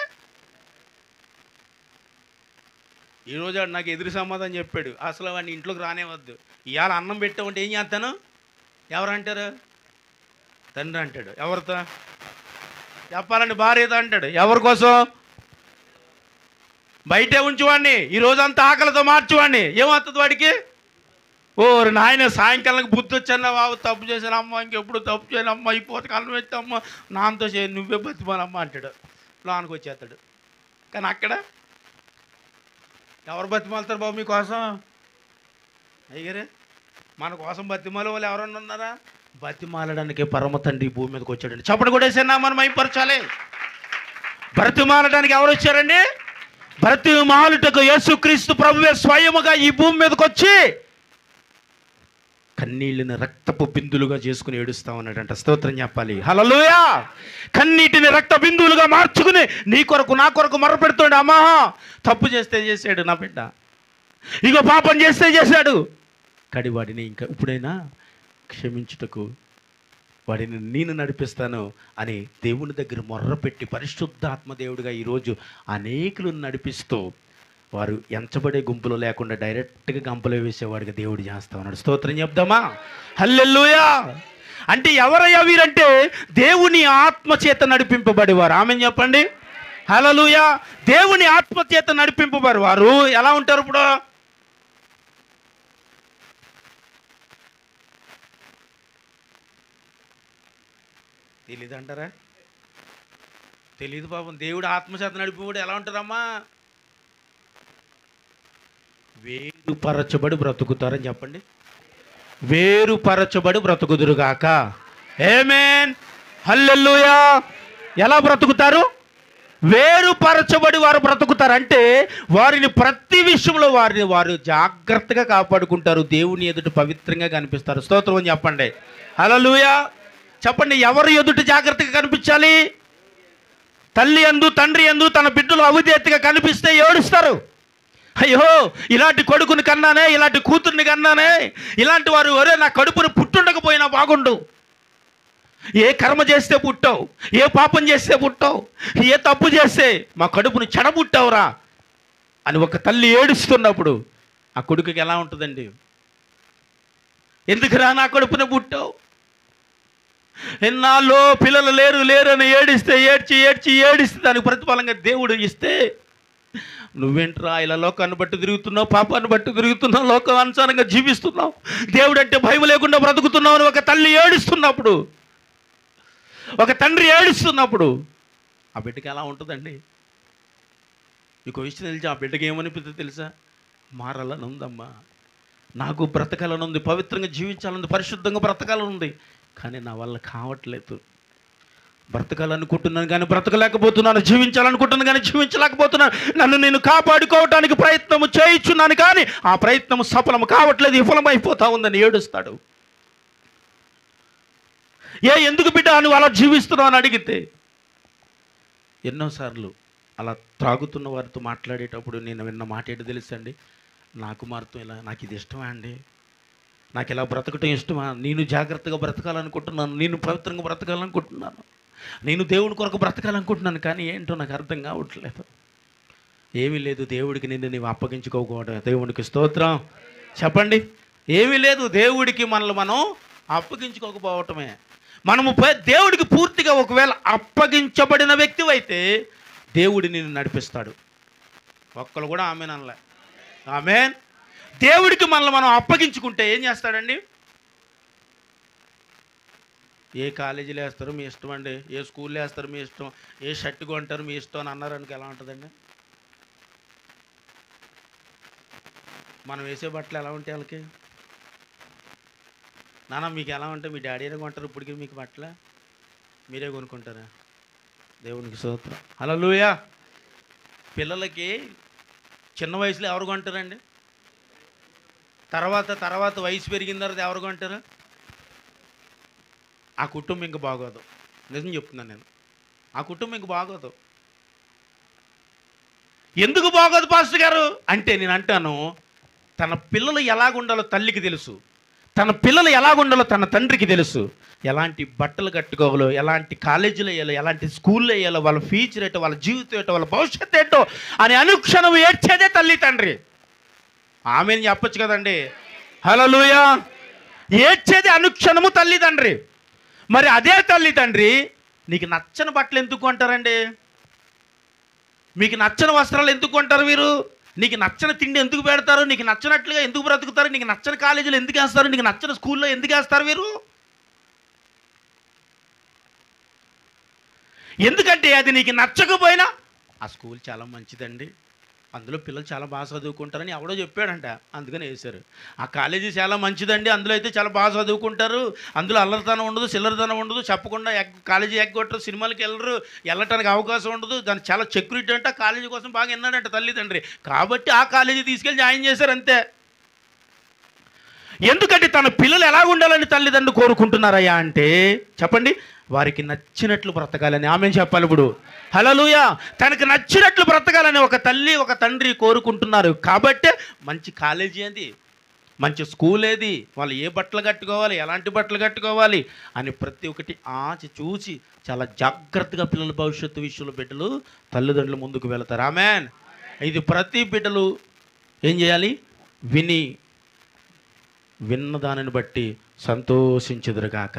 ఈరోజు వాడు నాకు ఎదురు సమాధానం చెప్పాడు, అసలు వాడిని ఇంట్లోకి రానేవద్దు, ఇవాళ అన్నం పెట్టామంటే ఏం చేస్తాను, ఎవరంటారు, తండ్రి అంటాడు. ఎవరితో చెప్పాలండి, భార్యతో అంటాడు. ఎవరి కోసం, బయటే ఉంచువాడిని, ఈరోజంతా ఆకలితో మార్చువాడిని, ఏమవుతుంది వాడికి, ఓ నాయన సాయంకాలం బుద్ధి వచ్చాను, బాబు తప్పు చేశానమ్మా, ఇంకెప్పుడు తప్పు చేయనమ్మా, ఈ పూట కాలం పెట్టమ్మా, నాన్నతో నువ్వే బతిమానమ్మా అంటాడు, లోనికి వచ్చేస్తాడు. కానీ అక్కడ ఎవరు బతిమాలుతారు బాబు మీకోసం, అయ్యగారే మన కోసం బతిమాల వాళ్ళు ఎవరన్నా ఉన్నారా, బతిమాలడానికి పరమ తండ్రి భూమి మీదకి వచ్చాడండి. చప్పటి కూడా వేసినా మనం అయిపరచాలి. బ్రతిమాలడానికి ఎవరు వచ్చారండి, బ్రతిమాలుటకు యేసుక్రీస్తు ప్రభువే స్వయముగా ఈ భూమి మీదకి వచ్చి కన్నీళ్ళని రక్తపు బిందులుగా చేసుకుని ఏడుస్తా ఉన్నాడంట. స్తోత్రం చెప్పాలి, హల్లెలూయా. కన్నీటిని రక్త బిందువులుగా మార్చుకుని నీ కొరకు నా కొరకు మొరపెడుతుండే. అమ్మా తప్పు చేస్తే చేశాడు నా బిడ్డ, ఇగో పాపం చేస్తే చేశాడు, కానీ వాడిని ఇంకా ఇప్పుడైనా క్షమించుటకు వాడిని నేను నడిపిస్తాను అని దేవుని దగ్గర మొర్రపెట్టి పరిశుద్ధాత్మ దేవుడిగా ఈరోజు అనేకులను నడిపిస్తూ వారు ఎంచబడే గుంపులో లేకుండా డైరెక్ట్గా గంపలో వేసేవాడిగా దేవుడు చేస్తా ఉన్నాడు. స్తోత్రం చెప్దామా, హల్లెలూయా. అంటే ఎవరయ్యా వీరంటే దేవుని ఆత్మచేత నడిపింపబడేవారు. ఆమెను చెప్పండి, హల్లెలూయా. దేవుని ఆత్మచేత నడిపింపబడి వారు ఎలా ఉంటారు, ఇప్పుడు తెలీదు అంటారా, తెలీదు పాపం. దేవుడు ఆత్మచేత నడిపింపబడి ఎలా ఉంటారమ్మా, వేరుపరచబడి బ్రతుకుతారని చెప్పండి, వేరుపరచబడి బ్రతుకుదురుగాక. ఆమేన్, హల్లెలూయా. ఎలా బ్రతుకుతారు, వేరుపరచబడి వారు బ్రతుకుతారంటే వారిని ప్రతి విషయంలో వారు జాగ్రత్తగా కాపాడుకుంటారు, దేవుని ఎదుట పవిత్రంగా కనిపిస్తారు. స్తోత్రం అని చెప్పండి, హల్లెలూయా. చెప్పండి, ఎవరు ఎదుట జాగ్రత్తగా కనిపించాలి, తల్లి యందు తండ్రి యందు తన బిడ్డలు అవిధేయతగా కనిపిస్తే ఏడుస్తారు. అయ్యో ఇలాంటి కొడుకుని కన్నానే, ఇలాంటి కూతుర్ని కన్నానే, ఇలాంటి వారు ఒరే నా కడుపును పుట్టుండకపోయినా బాగుండు, ఏ కర్మ చేస్తే పుట్టావు, ఏ పాపం చేస్తే పుట్టావు, ఏ తప్పు చేస్తే మా కడుపును చెడబుట్టావురా అని ఒక తల్లి ఏడుస్తున్నప్పుడు ఆ కొడుకుకి ఎలా ఉంటుందండి, ఎందుకురా నా కడుపున పుట్టావు, ఎన్నాళ్ళు పిల్లలు లేరు అని ఏడిస్తే దానికి ప్రతిఫలంగా దేవుడు ఇస్తే నువ్వేంట్రా ఇలా లోకాన్ని బట్టి తిరుగుతున్నావు, పాపాన్ని బట్టి తిరుగుతున్నావు, లోకానుసారంగా జీవిస్తున్నావు, దేవుడు అంటే భయం లేకుండా బ్రతుకుతున్నావు అని ఒక తల్లి ఏడుస్తున్నప్పుడు, ఒక తండ్రి ఏడుస్తున్నప్పుడు ఆ బిడ్డకి ఎలా ఉంటుందండి. మీకు విషయం తెలిసి ఆ బిడ్డకి ఏమనిపిస్తుంది తెలుసా, మారాలని ఉందమ్మా, నాకు బ్రతకాలని ఉంది, పవిత్రంగా జీవించాలని, పరిశుద్ధంగా బ్రతకాలని ఉంది, కానీ నా వల్ల కావట్లేదు, బ్రతకాలనుకుంటున్నాను కానీ బ్రతకలేకపోతున్నాను, జీవించాలనుకుంటున్నాను కానీ జీవించలేకపోతున్నాను, నన్ను నేను కాపాడుకోవటానికి ప్రయత్నము చేయించున్నాను కానీ ఆ ప్రయత్నం సఫలం కావట్లేదు, విఫలమైపోతా ఉందని ఏడుస్తాడు. ఎందుకు బిడ్డ నువ్వు అలా జీవిస్తున్నావు అని అడిగితే, ఎన్నోసార్లు అలా త్రాగుతున్న వారితో మాట్లాడేటప్పుడు నేను విన్న మాట ఏంటో తెలుసండి, నాకు మారుతూ ఇలా నాకు ఇది ఇష్టమా అండి, నాకు ఇలా బ్రతకటం ఇష్టమా, నేను జాగ్రత్తగా బ్రతకాలనుకుంటున్నాను, నేను పవిత్రంగా బ్రతకాలనుకుంటున్నాను, నేను దేవుడి కొరకు బ్రతకాలనుకుంటున్నాను, కానీ ఏంటో నాకు అర్థం కావట్లేదు. ఏమీ లేదు, దేవుడికి నిన్ను నీవు అప్పగించుకోకూడదు. దేవుడికి స్తోత్రం చెప్పండి. ఏమీ లేదు, దేవుడికి మనల్ని మనం అప్పగించుకోకపోవటమే. మనము దేవుడికి పూర్తిగా ఒకవేళ అప్పగించబడిన వ్యక్తి అయితే దేవుడి నిన్ను నడిపిస్తాడు. ఒక్కరు కూడా ఆమెన్ అనలే. ఆమెన్. దేవుడికి మనల్ని మనం అప్పగించుకుంటే ఏం చేస్తాడండి, ఏ కాలేజీలో వేస్తారో మీ ఇష్టం అండి, ఏ స్కూల్లో వేస్తారో మీ ఇష్టం, ఏ షర్ట్ కొంటారో మీ ఇష్టం అని అన్నారనుకో ఎలా ఉంటుందండి, మనం వేసే బట్టలు ఎలా ఉంటాయి వాళ్ళకి, నాన్న మీకు ఎలా ఉంటాయి, మీ డాడీ అయినా కొంటారు ఇప్పటికీ మీకు బట్టలు, మీరే కొనుక్కుంటారా, దేవునికి స్తోత్రం హల్లెలూయా. పిల్లలకి చిన్న వయసులో ఎవరు కొంటారండి, తర్వాత వయసు పెరిగిన తర్వాత ఎవరు కొంటారు, ఆ కుటుంబం ఇంక బాగోదు. నిజం చెప్తున్నాను నేను, ఆ కుటుంబం ఇంక బాగోదు. ఎందుకు బాగోదు పాస్టర్ గారు అంటే నేను అంటాను, తన పిల్లలు ఎలాగుండాలో తల్లికి తెలుసు, తన పిల్లలు ఎలాగుండాలో తన తండ్రికి తెలుసు, ఎలాంటి బట్టలు కట్టుకోవాలో, ఎలాంటి కాలేజీలో వేయాలో, ఎలాంటి స్కూల్లో వేయాలో, వాళ్ళ ఫ్యూచర్ ఏంటో, వాళ్ళ జీవితం ఏంటో, వాళ్ళ భవిష్యత్తు ఏంటో అని అనుక్షణం ఏడ్చేదే తల్లి తండ్రి. ఆమెను చెప్పొచ్చు కదండి. హల్లెలూయా. ఏడ్చేది అనుక్షణము తల్లి తండ్రి. మరి అదే తల్లి తండ్రి నీకు నచ్చని బట్టలు ఎందుకు కొంటారండి? మీకు నచ్చని వస్త్రాలు ఎందుకు కొంటారు మీరు? నీకు నచ్చని తిండి ఎందుకు పెడతారు? నీకు నచ్చినట్లుగా ఎందుకు బ్రతుకుతారు? నీకు నచ్చని కాలేజీలో ఎందుకు వేస్తారు? నీకు నచ్చని స్కూల్లో ఎందుకు వేస్తారు మీరు? ఎందుకంటే అది నీకు నచ్చకపోయినా ఆ స్కూల్ చాలా మంచిదండి, అందులో పిల్లలు చాలా బాగా చదువుకుంటారని ఎవడో చెప్పాడంట, అందుకని వేశారు. ఆ కాలేజీ చాలా మంచిదండి, అందులో అయితే చాలా బాగా చదువుకుంటారు, అందులో అల్లరితనం ఉండదు, చిల్లరితనం ఉండదు, చెప్పకుండా కాలేజీ ఎగ్గొట్టరు, సినిమాలకి వెళ్ళటానికి అవకాశం ఉండదు, దానికి చాలా సెక్యూరిటీ అంటే ఆ కాలేజీ కోసం బాగా విన్నాడంట తల్లిదండ్రి. కాబట్టి ఆ కాలేజీ తీసుకెళ్ళి జాయిన్ చేశారు అంతే. ఎందుకంటే తన పిల్లలు ఎలా ఉండాలని తల్లిదండ్రులు కోరుకుంటున్నారయ్యా అంటే చెప్పండి, వారికి నచ్చినట్లు బ్రతకాలని. ఆమె చెప్పాలి ఇప్పుడు. హల్లెలూయా. తనకు నచ్చినట్లు బ్రతకాలని ఒక తల్లి ఒక తండ్రి కోరుకుంటున్నారు. కాబట్టే మంచి కాలేజీ ఏది, మంచి స్కూల్ ఏది, వాళ్ళు ఏ బట్టలు కట్టుకోవాలి, ఎలాంటి బట్టలు కట్టుకోవాలి అని ప్రతి ఒక్కటి ఆచి చూసి చాలా జాగ్రత్తగా పిల్లల భవిష్యత్తు విషయంలో బిడ్డలు తల్లిదండ్రులు ముందుకు వెళతారు. ఆమెన్. ఇది ప్రతి బిడ్డలు ఏం చేయాలి? విన్న దానిని బట్టి సంతోషించుదురుగాక.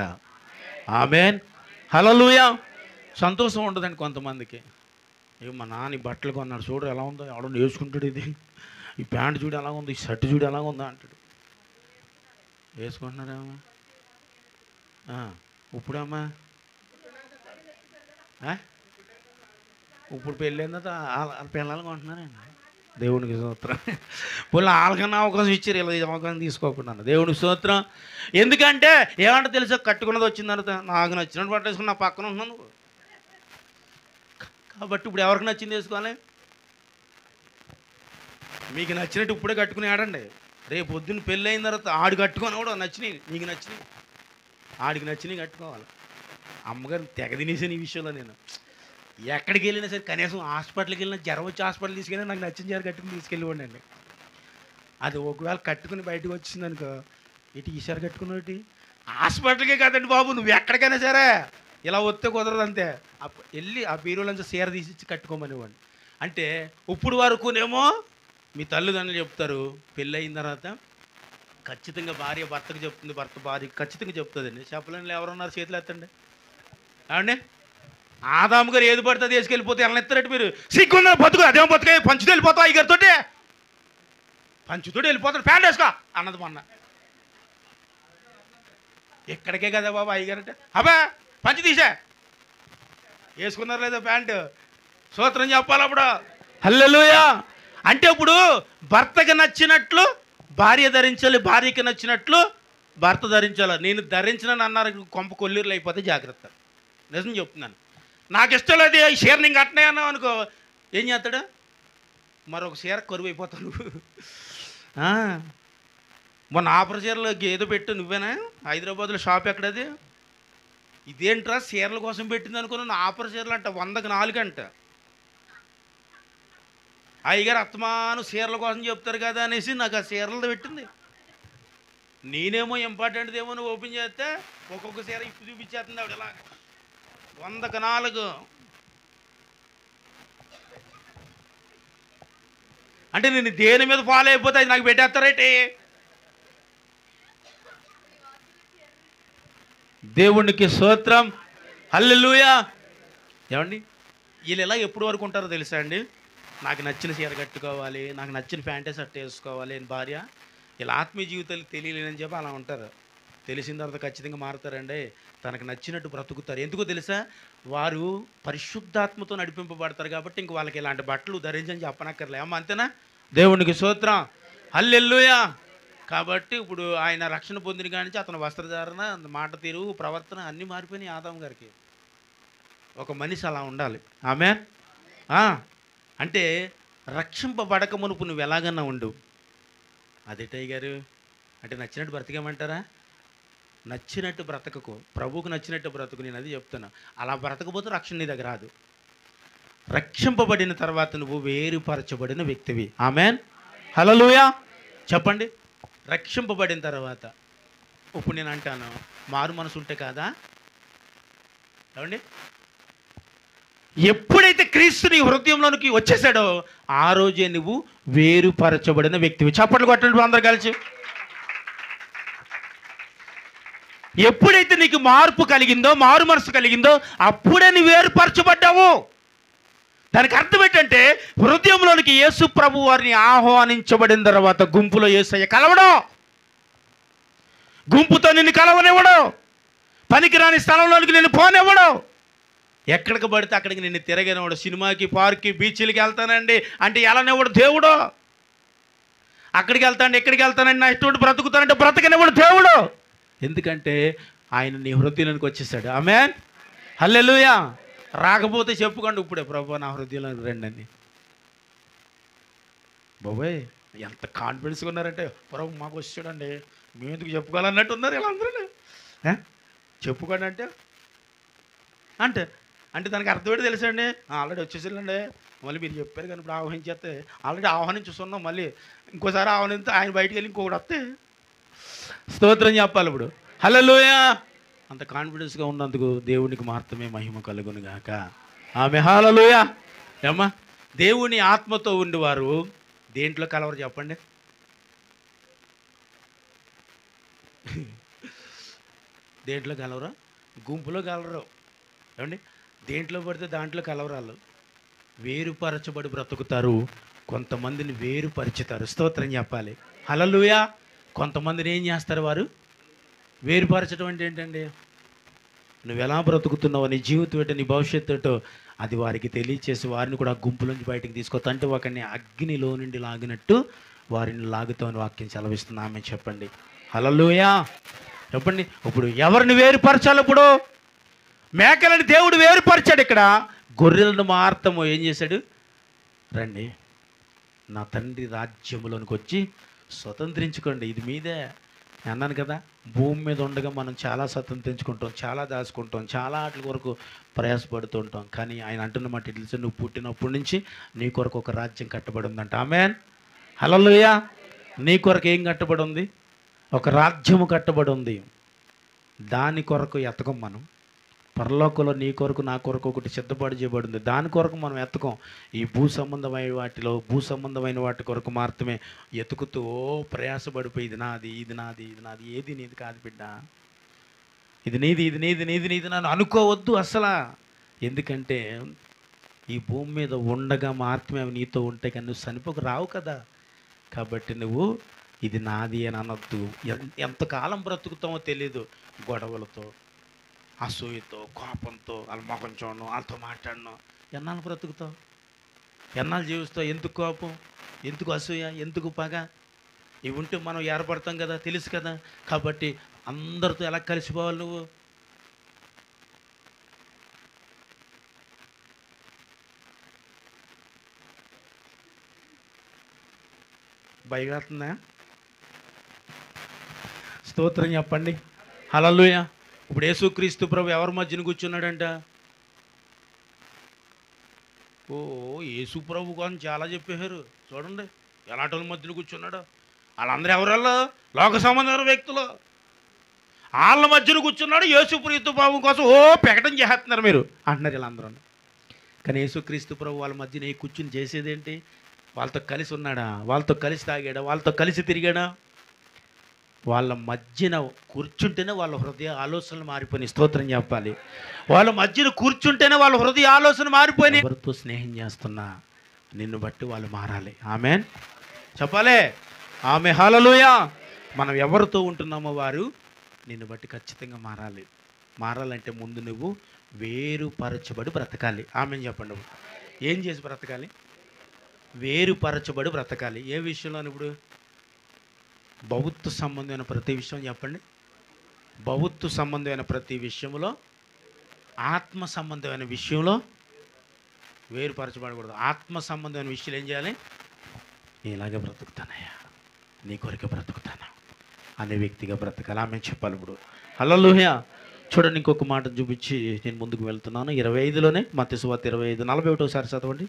ఆమెన్. హల్లెలూయా. సంతోషం ఉండదండి కొంతమందికి. మా నాన్న ఈ బట్టలు కొన్నాడు, చూడు ఎలా ఉందో, ఎవడో వేసుకుంటాడు, ఇది ఈ ప్యాంట్ చూడు ఎలా ఉందో, ఈ షర్ట్ చూడు ఎలా ఉందో అంటాడు. వేసుకుంటున్నారేమో ఇప్పుడమ్మా, ఇప్పుడు పెళ్ళైన తర్వాత పిల్లలు కొంటున్నారండి. దేవునికి స్తోత్రం. వాళ్ళు వాళ్ళకన్నా అవకాశం ఇచ్చారు, ఇలా అవకాశం తీసుకోకుండా. దేవునికి స్తోత్రం. ఎందుకంటే ఏమంటే తెలుసా, కట్టుకున్నది వచ్చిన తర్వాత నాకు నచ్చినట్టు బట్ట వేసుకుని నా పక్కన ఉంటున్నాను కాబట్టి ఇప్పుడు ఎవరికి నచ్చింది వేసుకోవాలి? మీకు నచ్చినట్టు ఇప్పుడే కట్టుకుని ఆడండి. రేపు పొద్దున్న పెళ్ళి అయిన తర్వాత ఆడు కట్టుకొని కూడా నచ్చినాయి, నీకు నచ్చినాయి, ఆడికి నచ్చినవి కట్టుకోవాలి. అమ్మగారు తెగ తినేసాను ఈ విషయంలో. నేను ఎక్కడికి వెళ్ళినా సరే, కనీసం హాస్పిటల్కి వెళ్ళినా, జ్వరం వచ్చి హాస్పిటల్ తీసుకెళ్ళినా నాకు నచ్చిన చీర కట్టుకుని తీసుకెళ్ళివ్వండి అండి. అది ఒకవేళ కట్టుకుని బయటకు వచ్చింది అనుకో, ఇటు ఈ చీర కట్టుకున్నటి హాస్పిటల్కే కాదండి బాబు, నువ్వు ఎక్కడికైనా సరే ఇలా వస్తే కుదరదు అంతే. వెళ్ళి ఆ బీరులోంచి చీర తీసి కట్టుకోమనివ్వండి. అంటే ఇప్పుడు వరకునేమో మీ తల్లిదండ్రులు చెప్తారు, పెళ్ళి అయిన తర్వాత ఖచ్చితంగా భార్య భర్తకు చెప్తుంది, భర్త భార్యకి ఖచ్చితంగా చెప్తుందండి. చెప్పలేని ఎవరున్నారు చేతులు ఎత్తండి. ఏమండి, ఆదాము గారు ఏది పడితే తీసుకెళ్ళిపోతే ఎలా ఎత్తారంటే మీరు, సిగ్గున్న బతుకు అదేమో బతుక పంచుతో వెళ్ళిపోతావు, అయ్యగారితో పంచుతో వెళ్ళిపోతాడు, ప్యాంట్ వేసుకో అన్నది మొన్న. ఎక్కడికే కదా బాబా అయ్యగారంటే, అబ్బా పంచి తీసా వేసుకున్నారు లేదా ప్యాంటు, స్తోత్రం చెప్పాలి అప్పుడు. హల్లెలూయా. అంటే ఇప్పుడు భర్తకి నచ్చినట్లు భార్య ధరించాలి, భార్యకి నచ్చినట్లు భర్త ధరించాలి. నేను ధరించినని అన్నారు, కొంప కొల్లీరులు అయిపోతే జాగ్రత్త. నిజం చెప్తున్నాను. నాకు ఇష్టం లేదు ఈ చీర నేను కట్టినా అన్నావు అనుకో, ఏం చేస్తాడు? మరొక చీర కరువు అయిపోతాను. మొన్న ఆఫర్ చీరలో ఏదో పెట్టు, నువ్వేనా? హైదరాబాద్లో షాప్ ఎక్కడది? ఇదేంట్రా చీరల కోసం పెట్టింది అనుకున్నాను. ఆఫర్ చీరలు అంట 100కి 4 అంట. అయ్యగారు అత్తమాను చీరల కోసం చెప్తారు కదా అనేసి నాకు ఆ చీరలతో పెట్టింది. నేనేమో ఇంపార్టెంట్ ఏమో నువ్వు ఓపెన్ చేస్తే ఒక్కొక్క చీర ఇప్పు చూపించేస్తుంది ఆవిడ ఇలా 100కి 4. అంటే నేను దేని మీద ఫాలో అయిపోతే అది నాకు పెట్టేస్తారేంటి? దేవునికి స్తోత్రం. హల్లెలూయా. ఏమండి, వీళ్ళు ఇలా ఎప్పటి వరకు ఉంటారో తెలుసా అండి? నాకు నచ్చిన చీర కట్టుకోవాలి, నాకు నచ్చిన ప్యాంటే షర్ట్ వేసుకోవాలి అని భార్య, ఇలా ఆత్మీయ జీవితాలు తెలియలేనని చెప్పి అలా ఉంటారు. తెలిసిన తర్వాత ఖచ్చితంగా మారుతారండి, తనకు నచ్చినట్టు బ్రతుకుతారు. ఎందుకో తెలుసా? వారు పరిశుద్ధాత్మతో నడిపింపబడతారు కాబట్టి ఇంక వాళ్ళకి ఇలాంటి బట్టలు ధరించని చెప్పనక్కర్లే. అమ్మ అంతేనా? దేవునికి స్తోత్రం. హల్లెలూయా. కాబట్టి ఇప్పుడు ఆయన రక్షణ పొందిన కానించి అతని వస్త్రధారణ, మాట తీరు, ప్రవర్తన అన్నీ మారిపోయినాయి. ఆదాము గారికి ఒక మనిషి అలా ఉండాలి. ఆమేన్. అంటే రక్షింపబడక మునుపు నువ్వు ఎలాగన్నా ఉండు. అదేటయ్య గారు అంటే నచ్చినట్టు బ్రతికేమంటారా? నచ్చినట్టు బ్రతకకు, ప్రభువుకు నచ్చినట్టు బ్రతుకు. నేను అది చెప్తున్నా. అలా బ్రతకపోతే రక్షణ నీ దగ్గర రాదు. రక్షింపబడిన తర్వాత నువ్వు వేరుపరచబడిన వ్యక్తివి. ఆమేన్. హల్లెలూయా. చెప్పండి. రక్షింపబడిన తర్వాత ఇప్పుడు నేను అంటాను, మారు మనసు ఉంటే కాదా? ఏమండి? ఎప్పుడైతే క్రీస్తు నీ హృదయంలోనికి వచ్చేసాడో ఆ రోజే నువ్వు వేరుపరచబడిన వ్యక్తివి. చప్పట్లు కొట్టండి అందరు కలిసి. ఎప్పుడైతే నీకు మార్పు కలిగిందో, మారు మనసు కలిగిందో, అప్పుడే నువ్వు వేరుపరచబడ్డావు. దానికి అర్థం ఏంటంటే, హృదయంలోనికి యేసు ప్రభు వారిని ఆహ్వానించబడిన తర్వాత గుంపులో యేసయ్య కలవడం, గుంపుతో నిన్ను కలవనివ్వడం, పనికిరాని స్థలంలోనికి నిన్ను పోనివ్వడం, ఎక్కడికి పడితే అక్కడికి నిన్ను తిరగనివ్వడు. సినిమాకి, పార్క్కి, బీచ్లకి వెళ్తానండి అంటే ఎలానివ్వడు దేవుడు. అక్కడికి వెళ్తానండి, ఎక్కడికి వెళ్తానండి, నా ఇష్టం బ్రతుకుతానంటే బ్రతకనివ్వడు దేవుడు. ఎందుకంటే ఆయన నీ హృదయంలోనికి వచ్చేసాడు. ఆమేన్, హల్లెలూయా. రాకపోతే చెప్పుకోండి ఇప్పుడే, ప్రభు నా హృదయంలోకి రండి అని. బాబోయ్ ఎంత కాన్ఫిడెన్స్గా ఉన్నారంటే, ప్రభు మాకు వచ్చాడండి, మేము ఎందుకు చెప్పుకోవాలన్నట్టు ఉన్నారు ఇలా అందరూ. చెప్పుకోండి అంటే అంటే అంటే దానికి అర్థం ఏంటి తెలుసా అండి? ఆల్రెడీ వచ్చేసాడండి, మళ్ళీ మీరు చెప్పారు కానీ ఇప్పుడు ఆహ్వానించేస్తే ఆల్రెడీ ఆహ్వానించుస్తున్నాం, మళ్ళీ ఇంకోసారి ఆహ్వానిస్తే ఆయన బయటికి వెళ్ళి ఇంకొకటి వస్తే స్తోత్రం చెప్పాలి ఇప్పుడు. హల్లెలూయా. అంత కాన్ఫిడెన్స్గా ఉన్నందుకు దేవునికి మాత్రమే మహిమ కలుగును గాక. ఆమె హల్లెలూయా. ఏమ్మా, దేవుని ఆత్మతో ఉండేవారు దేంట్లో కలవరు చెప్పండి? దేంట్లో కలవరు? గుంపులో కలవరు. ఏమండి? దేంట్లో పడితే దాంట్లో కలవరాలు. వేరుపరచబడి బ్రతుకుతారు, కొంతమందిని వేరుపరుచుతారు. స్తోత్రం చెప్పాలి. హల్లెలూయా. కొంతమందిని ఏం చేస్తారు వారు? వేరుపరచడం అంటే ఏంటండి? నువ్వు ఎలా బ్రతుకుతున్నావు, నీ జీవితం ఏంటో, నీ భవిష్యత్తు ఏంటో అది వారికి తెలియచేసి వారిని కూడా గుంపులోంచి బయటికి తీసుకొస్తా. అంటే ఒకరిని అగ్నిలో నుండి లాగినట్టు వారిని లాగుతామని వాక్యం సెలవిస్తుంది. ఆమె చెప్పండి. హల్లెలూయా. చెప్పండి. ఇప్పుడు ఎవరిని వేరుపరచాలి? ఇప్పుడు మేకలని దేవుడు వేరుపరిచాడు. ఇక్కడ గొర్రెలను మాత్రము ఏం చేశాడు? రండి నా తండ్రి రాజ్యములోనికి వచ్చి స్వతంత్రించుకోండి, ఇది మీదే. అన్నాను కదా, భూమి మీద ఉండగా మనం చాలా స్వతంత్రించుకుంటాం, చాలా దాచుకుంటాం, చాలా వాటి వరకు ప్రయాసపడుతూ ఉంటాం. కానీ ఆయన అంటున్నమాట తెలుసు, నువ్వు పుట్టినప్పటి నుంచి నీ కొరకు ఒక రాజ్యం కట్టబడి ఉందంట. ఆమేన్, హల్లెలూయా. నీ కొరకు ఏం కట్టబడి ఉంది? ఒక రాజ్యము కట్టబడి ఉంది. దాని కొరకు ఎతకం మనం. పరలోకంలో నీ కొరకు నా కొరకు ఒకటి సిద్ధపాటు చేయబడింది, దాని కొరకు మనం ఎతకం. ఈ భూ సంబంధమైన వాటి కొరకు మాత్రమే ఎతుకుతూ ప్రయాసపడిపోయి ఇది నాది, ఇది నాది, ఇది నాది. ఏది నీది కాదు బిడ్డ. ఇది నీది, ఇది నీది, నీది నీది నన్ను అనుకోవద్దు అసలు. ఎందుకంటే ఈ భూమి మీద ఉండగా మాత్రమే అవి నీతో ఉంటే కానీ నువ్వు చనిపోక రావు కదా. కాబట్టి నువ్వు ఇది నాది అని అనొద్దు. ఎంతకాలం బ్రతుకుతామో తెలీదు. గొడవలతో, అసూయతో, కోపంతో, వాళ్ళ మొహం చూడడం, వాళ్ళతో మాట్లాడడం. ఎన్నాళ్ళు బ్రతుకుతావు? ఎన్నాళ్ళు జీవిస్తావు? ఎందుకు కోపం, ఎందుకు అసూయ, ఎందుకు పగ? ఇవి ఉంటే మనం ఏర్పడతాం కదా, తెలుసు కదా. కాబట్టి అందరితో ఎలా కలిసిపోవాలి నువ్వు? భయపడుతుందా? స్తోత్రం చెప్పండి. హల్లెలూయా. ఇప్పుడు యేసుక్రీస్తు ప్రభు ఎవరి మధ్యన కూర్చున్నాడంట? ఓ యేసు ప్రభు కానీ చాలా చెప్పేశారు. చూడండి ఎలాంటి వాళ్ళ మధ్యలో కూర్చున్నాడు. వాళ్ళందరూ ఎవరల్లో? లోక సంబంధమైన వ్యక్తులు. వాళ్ళ మధ్యన కూర్చున్నాడు. యేసుక్రీస్తు ప్రభు కోసం ప్రకటన చేస్తున్నారు మీరు అంటున్నారు వీళ్ళందరూ. కానీ యేసుక్రీస్తు ప్రభు వాళ్ళ మధ్యన కూర్చుని చేసేదేంటి? వాళ్ళతో కలిసి ఉన్నాడా? వాళ్ళతో కలిసి తాగాడా? వాళ్ళతో కలిసి తిరిగాడా? వాళ్ళ మధ్యన కూర్చుంటేనే వాళ్ళ హృదయ ఆలోచనలు మారిపోయినాయి. స్తోత్రం చెప్పాలి. వాళ్ళ మధ్యన కూర్చుంటేనే వాళ్ళ హృదయ ఆలోచన మారిపోయినాయి. ఎవరితో స్నేహం చేస్తున్నా నిన్ను బట్టి వాళ్ళు మారాలి. ఆమేన్ చెప్పాలి. ఆమె హల్లెలూయా. మనం ఎవరితో ఉంటున్నామో వారు నిన్ను బట్టి ఖచ్చితంగా మారాలి. మారాలంటే ముందు నువ్వు వేరుపరచబడి బ్రతకాలి. ఆమేన్ చెప్పండి. ఏం చేసి బ్రతకాలి? వేరుపరచబడి బ్రతకాలి. ఏ విషయంలో? ఇప్పుడు భౌతిక సంబంధమైన ప్రతి విషయం చెప్పండి. భౌతిక సంబంధమైన ప్రతి విషయంలో, ఆత్మ సంబంధమైన విషయంలో వేరుపరచబడకూడదు. ఆత్మ సంబంధమైన విషయాలు ఏం చేయాలి? నేను ఇలాగే బ్రతుకుతానయ్యా, నీ కొరికే బ్రతుకుతాను అనే వ్యక్తిగా బ్రతకాలి. ఆమె చెప్పాలి. ఇప్పుడు హల్లెలూయా. చూడండి ఇంకొక మాట చూపించి నేను ముందుకు వెళ్తున్నాను. 25లోనే మత్తయి సువార్త 25:41 చదవండి.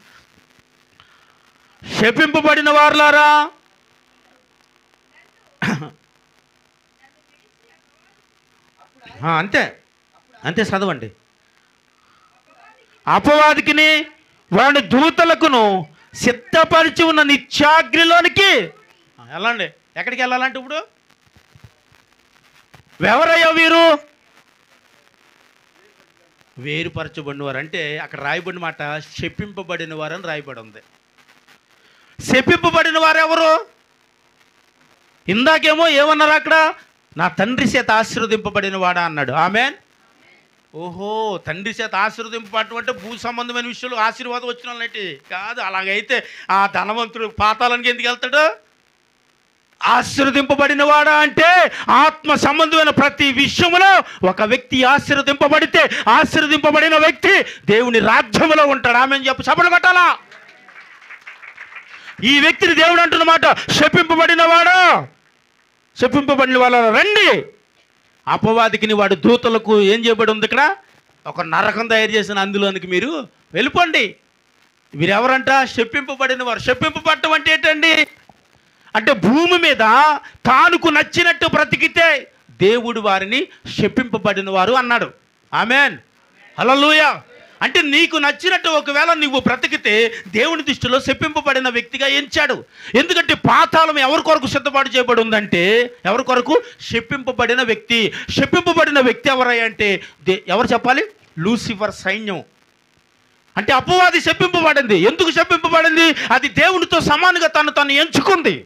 శపింపబడిన వారులారా అంతే అంతే, చదవండి. అపవాదికిని వాడి దూతలకును సిద్ధపరిచి ఉన్న నిత్యాగ్నిలోనికి వెళ్ళండి. ఎక్కడికి వెళ్ళాలంటే ఇప్పుడు ఎవరయ్యా వీరు? వేరుపరచబడిన వారు. అంటే అక్కడ రాయబడిన మాట శపింపబడిన వారు అని రాయబడి ఉంది. శపింపబడిన వారు ఎవరు? ఇందాకేమో ఏమన్నారు అక్కడ? నా తండ్రి చేత ఆశీర్వదింపబడిన వాడా అన్నాడు. ఆమేన్. ఓహో, తండ్రి చేత ఆశీర్వదింపబడటం అంటే భూ సంబంధమైన విషయంలో ఆశీర్వాదం వచ్చిన వాళ్ళంటే కాదు. అలాగైతే ఆ ధనవంతుడు పాతాళానికి ఎందుకు వెళ్తాడు? ఆశీర్వదింపబడిన వాడా అంటే ఆత్మ సంబంధమైన ప్రతి విషయంలో ఒక వ్యక్తి ఆశీర్వదింపబడితే ఆశీర్వదింపబడిన వ్యక్తి దేవుని రాజ్యంలో ఉంటాడు. ఆమేన్ చెప్పు, చప్పట్లు కొట్టాలా? ఈ వ్యక్తిని దేవుడు అంటున్నమాట, శపింపబడిన వాడా, శపింపబడిన వాళ్ళ రండి. అపవాదికిని వాడి దూతలకు ఏం చేయబడి ఉంది? ఇక్కడ ఒక నరకం తయారు చేసిన అందులోనికి మీరు వెళ్ళిపోండి. వీరెవరంట? శపింపబడిన వారు. శపింపబడటం అంటే ఏంటండి? అంటే భూమి మీద తానుకు నచ్చినట్టు బ్రతికితే దేవుడు వారిని శపింపబడిన వారు అన్నాడు. ఆమేన్, హల్లెలూయా. అంటే నీకు నచ్చినట్టు ఒకవేళ నువ్వు బ్రతికితే దేవుని దృష్టిలో శపింపబడిన వ్యక్తిగా ఎంచాడు. ఎందుకంటే పాతాళం ఎవరి కొరకు సిద్ధపాటు చేయబడి ఉందంటే ఎవరి కొరకు? శపింపబడిన వ్యక్తి. శపింపబడిన వ్యక్తి ఎవరయ్యా అంటే ఎవరు చెప్పాలి? లూసిఫర్ సైన్యం. అంటే అపవాది శపింపబడింది. ఎందుకు శపింపబడింది? అది దేవునితో సమానంగా తను ఎంచుకుంది.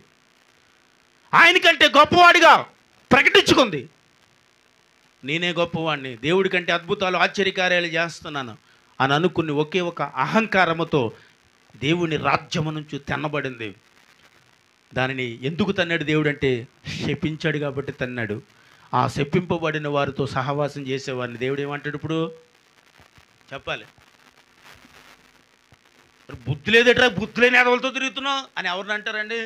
ఆయనకంటే గొప్పవాడిగా ప్రకటించుకుంది. నేనే గొప్పవాడిని, దేవుడి కంటే అద్భుతాలు ఆశ్చర్యకార్యాలు చేస్తున్నాను అని అనుకుని ఒకే ఒక అహంకారముతో దేవుని రాజ్యము నుంచి తన్నబడింది. దానిని ఎందుకు తన్నాడు దేవుడు అంటే శపించాడు కాబట్టి తన్నాడు. ఆ శపింపబడిన వారితో సహవాసం చేసేవారిని దేవుడు ఏమంటాడు ఇప్పుడు చెప్పాలి? బుద్ధి లేదట్రా, బుద్ధి లేని ఎదవలతో తిరుగుతున్నావు అని ఎవరిని అంటారండి?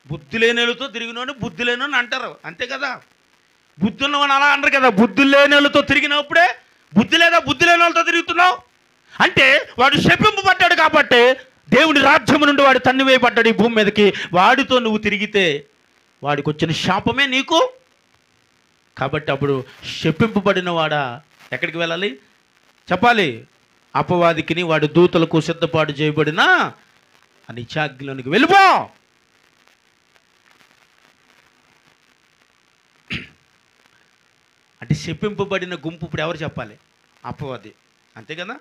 బుద్ధి లేనితో తిరిగినోని బుద్ధి లేనని అంటారు, అంతే కదా? బుద్ధి ఉన్నవని అలా అంటారు కదా. బుద్ధి లేని వాళ్ళతో తిరిగినప్పుడే బుద్ధి లేదా, బుద్ధి లేని వాళ్ళతో తిరుగుతున్నావు అంటే వాడు శపింపబడ్డాడు కాబట్టి దేవుని రాజ్యము నుండి వాడు తన్నివేయబడ్డాడు ఈ భూమి మీదకి. వాడితో నువ్వు తిరిగితే వాడికి వచ్చిన శాపమే నీకు. కాబట్టి అప్పుడు శపింపబడిన వాడా ఎక్కడికి వెళ్ళాలి చెప్పాలి? అపవాదికిని వాడి దూతలకు సిద్ధపాటు చేయబడిన ఆ నిత్యాగ్నిలోనికి వెళ్ళిపో. అంటే శపింపబడిన గుంపు ఇప్పుడు ఎవరు చెప్పాలి? అపవాది, అంతే కదా?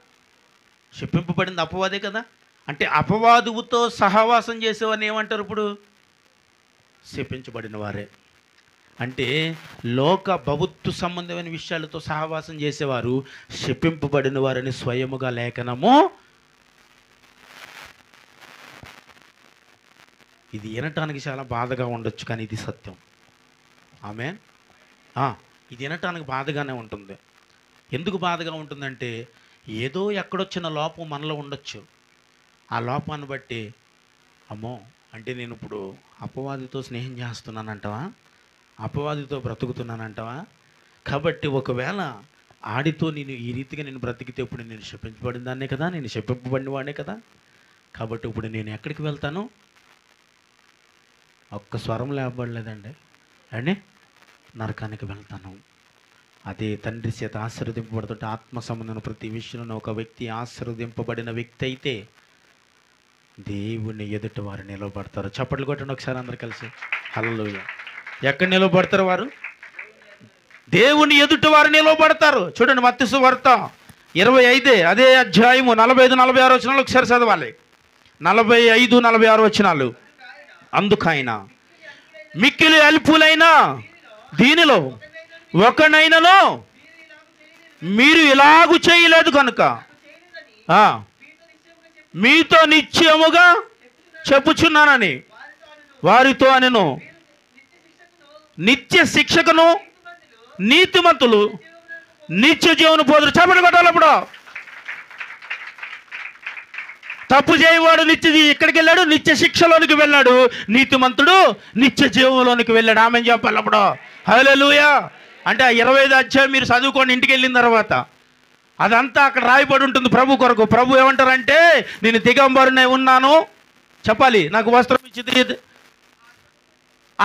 శపింపబడింది అపవాదే కదా. అంటే అపవాదువుతో సహవాసం చేసేవారిని ఏమంటారు ఇప్పుడు? శపించబడిన వారే. అంటే లోక భౌతిక సంబంధమైన విషయాలతో సహవాసం చేసేవారు శపింపబడిన వారిని స్వయముగా లేఖనము. ఇది వినటానికి చాలా బాధగా ఉండొచ్చు, కానీ ఇది సత్యం. ఆమేన్. ఇది వినటానికి బాధగానే ఉంటుంది. ఎందుకు బాధగా ఉంటుందంటే ఏదో ఎక్కడొచ్చిన లోపం మనలో ఉండొచ్చు. ఆ లోపాన్ని బట్టి అమ్మో అంటే నేను ఇప్పుడు అపవాదితో స్నేహం చేస్తున్నానంటావా, అపవాదితో బ్రతుకుతున్నానంటావా? కాబట్టి ఒకవేళ ఆడితో నేను ఈ రీతిగా నేను బ్రతికితే ఇప్పుడు నేను శపించబడిన దాన్నే కదా, నేను శపింపబడిన వాడినే కదా. కాబట్టి ఇప్పుడు నేను ఎక్కడికి వెళ్తాను? ఒక్క స్వరం లేపబడలేదండి అండి, నరకానికి వెళ్తాను. అదే తండ్రి చేత ఆశీర్వదింపబడుతుంటే ఆత్మ సంబంధమైన ప్రతి విషయంలో ఒక వ్యక్తి ఆశీర్వదింపబడిన వ్యక్తి అయితే దేవుని ఎదుట వారు నిలబడతారు. చప్పట్లు కొట్టండి ఒకసారి అందరు కలిసి. హల్లెలూయా. ఎక్కడ నిలబడతారు వారు? దేవుని ఎదుట వారు నిలబడతారు. చూడండి మత్తయి సువార్త 25 అదే అధ్యాయము 45-46 వచనాలు ఒకసారి చదవాలి. 45-46 వచనాలు. అందుకైన మిక్కిలి అల్పులైన దీనిలో ఒకనైనను మీరు ఇలాగు చేయలేదు కనుక మీతో నిశ్చయముగా చెప్పుచున్నానని వారితో అనెను. నిత్య శిక్షకును నీతిమంతులు నిత్య జీవన బోధులు. చప్పట్లు కొట్టాలప్పుడు. తప్పు చేయవాడు ఎక్కడికి వెళ్ళాడు? నిత్య శిక్షలోనికి వెళ్ళాడు. నీతిమంతుడు నిత్య జీవంలోనికి వెళ్ళాడు. ఆమెను చెప్పాలి అప్పుడు. హల్లెలూయా. అంటే ఆ 25 అధ్యాయం మీరు చదువుకొని ఇంటికి వెళ్ళిన తర్వాత అదంతా అక్కడ రాయబడి ఉంటుంది ప్రభు కొరకు. ప్రభు ఏమంటారంటే నేను దిగంబరునే ఉన్నాను చెప్పాలి, నాకు వస్త్రం ఇచ్చింది.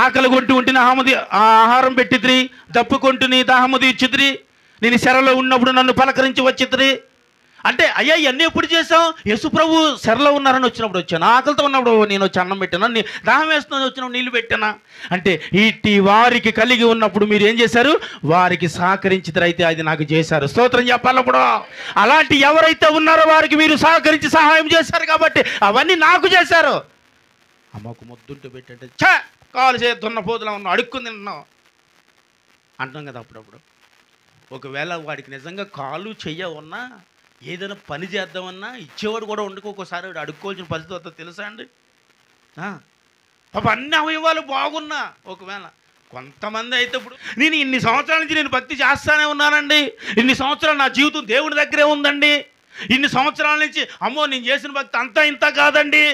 ఆకలి కొంటూ ఉంటే ఆహారం పెట్టిద్రి, దప్పుకొంటుని దాహము తీర్చిద్రి, నేను శరలో ఉన్నప్పుడు నన్ను పలకరించి వచ్చిద్రి అంటే, అయ్యా ఇవన్నీ ఎప్పుడు చేసాం? యేసు ప్రభు శరలో ఉన్నారని వచ్చినప్పుడు వచ్చాను, ఆకలితో ఉన్నప్పుడు నేను వచ్చి అన్నం పెట్టాను, దాహం వేస్తున్నాను వచ్చినప్పుడు నీళ్లు పెట్టానా అంటే, ఇట్టి వారికి కలిగి ఉన్నప్పుడు మీరు ఏం చేశారు? వారికి సహకరించితే అది నాకు చేశారు. స్తోత్రం చెప్పాలప్పుడు. అలాంటి ఎవరైతే ఉన్నారో వారికి మీరు సహకరించి సహాయం చేశారు కాబట్టి అవన్నీ నాకు చేశారు. అమ్మకు ముద్దుంటూ పెట్టంటే కాలు చేతున్న పోతులా ఉన్నావు, అడుక్కుంది ఉన్నావు అంటాం కదా అప్పుడప్పుడు. ఒకవేళ వాడికి నిజంగా కాలు చెయ్య ఉన్నా, ఏదైనా పని చేద్దామన్నా ఇచ్చేవాడు కూడా ఉండకు, ఒక్కోసారి వాడు అడుక్కోవాల్సిన పరిస్థితి వస్తుంది తెలుసా అండి. పాప అన్ని అవయవాలు బాగున్నా, ఒకవేళ కొంతమంది అయితే ఇప్పుడు నేను ఇన్ని సంవత్సరాల నుంచి నేను భక్తి చేస్తానే ఉన్నానండి, ఇన్ని సంవత్సరాలు నా జీవితం దేవుని దగ్గరే ఉందండి, ఇన్ని సంవత్సరాల నుంచి అమ్మో నేను చేసిన భక్తి అంతా ఇంత కాదండి.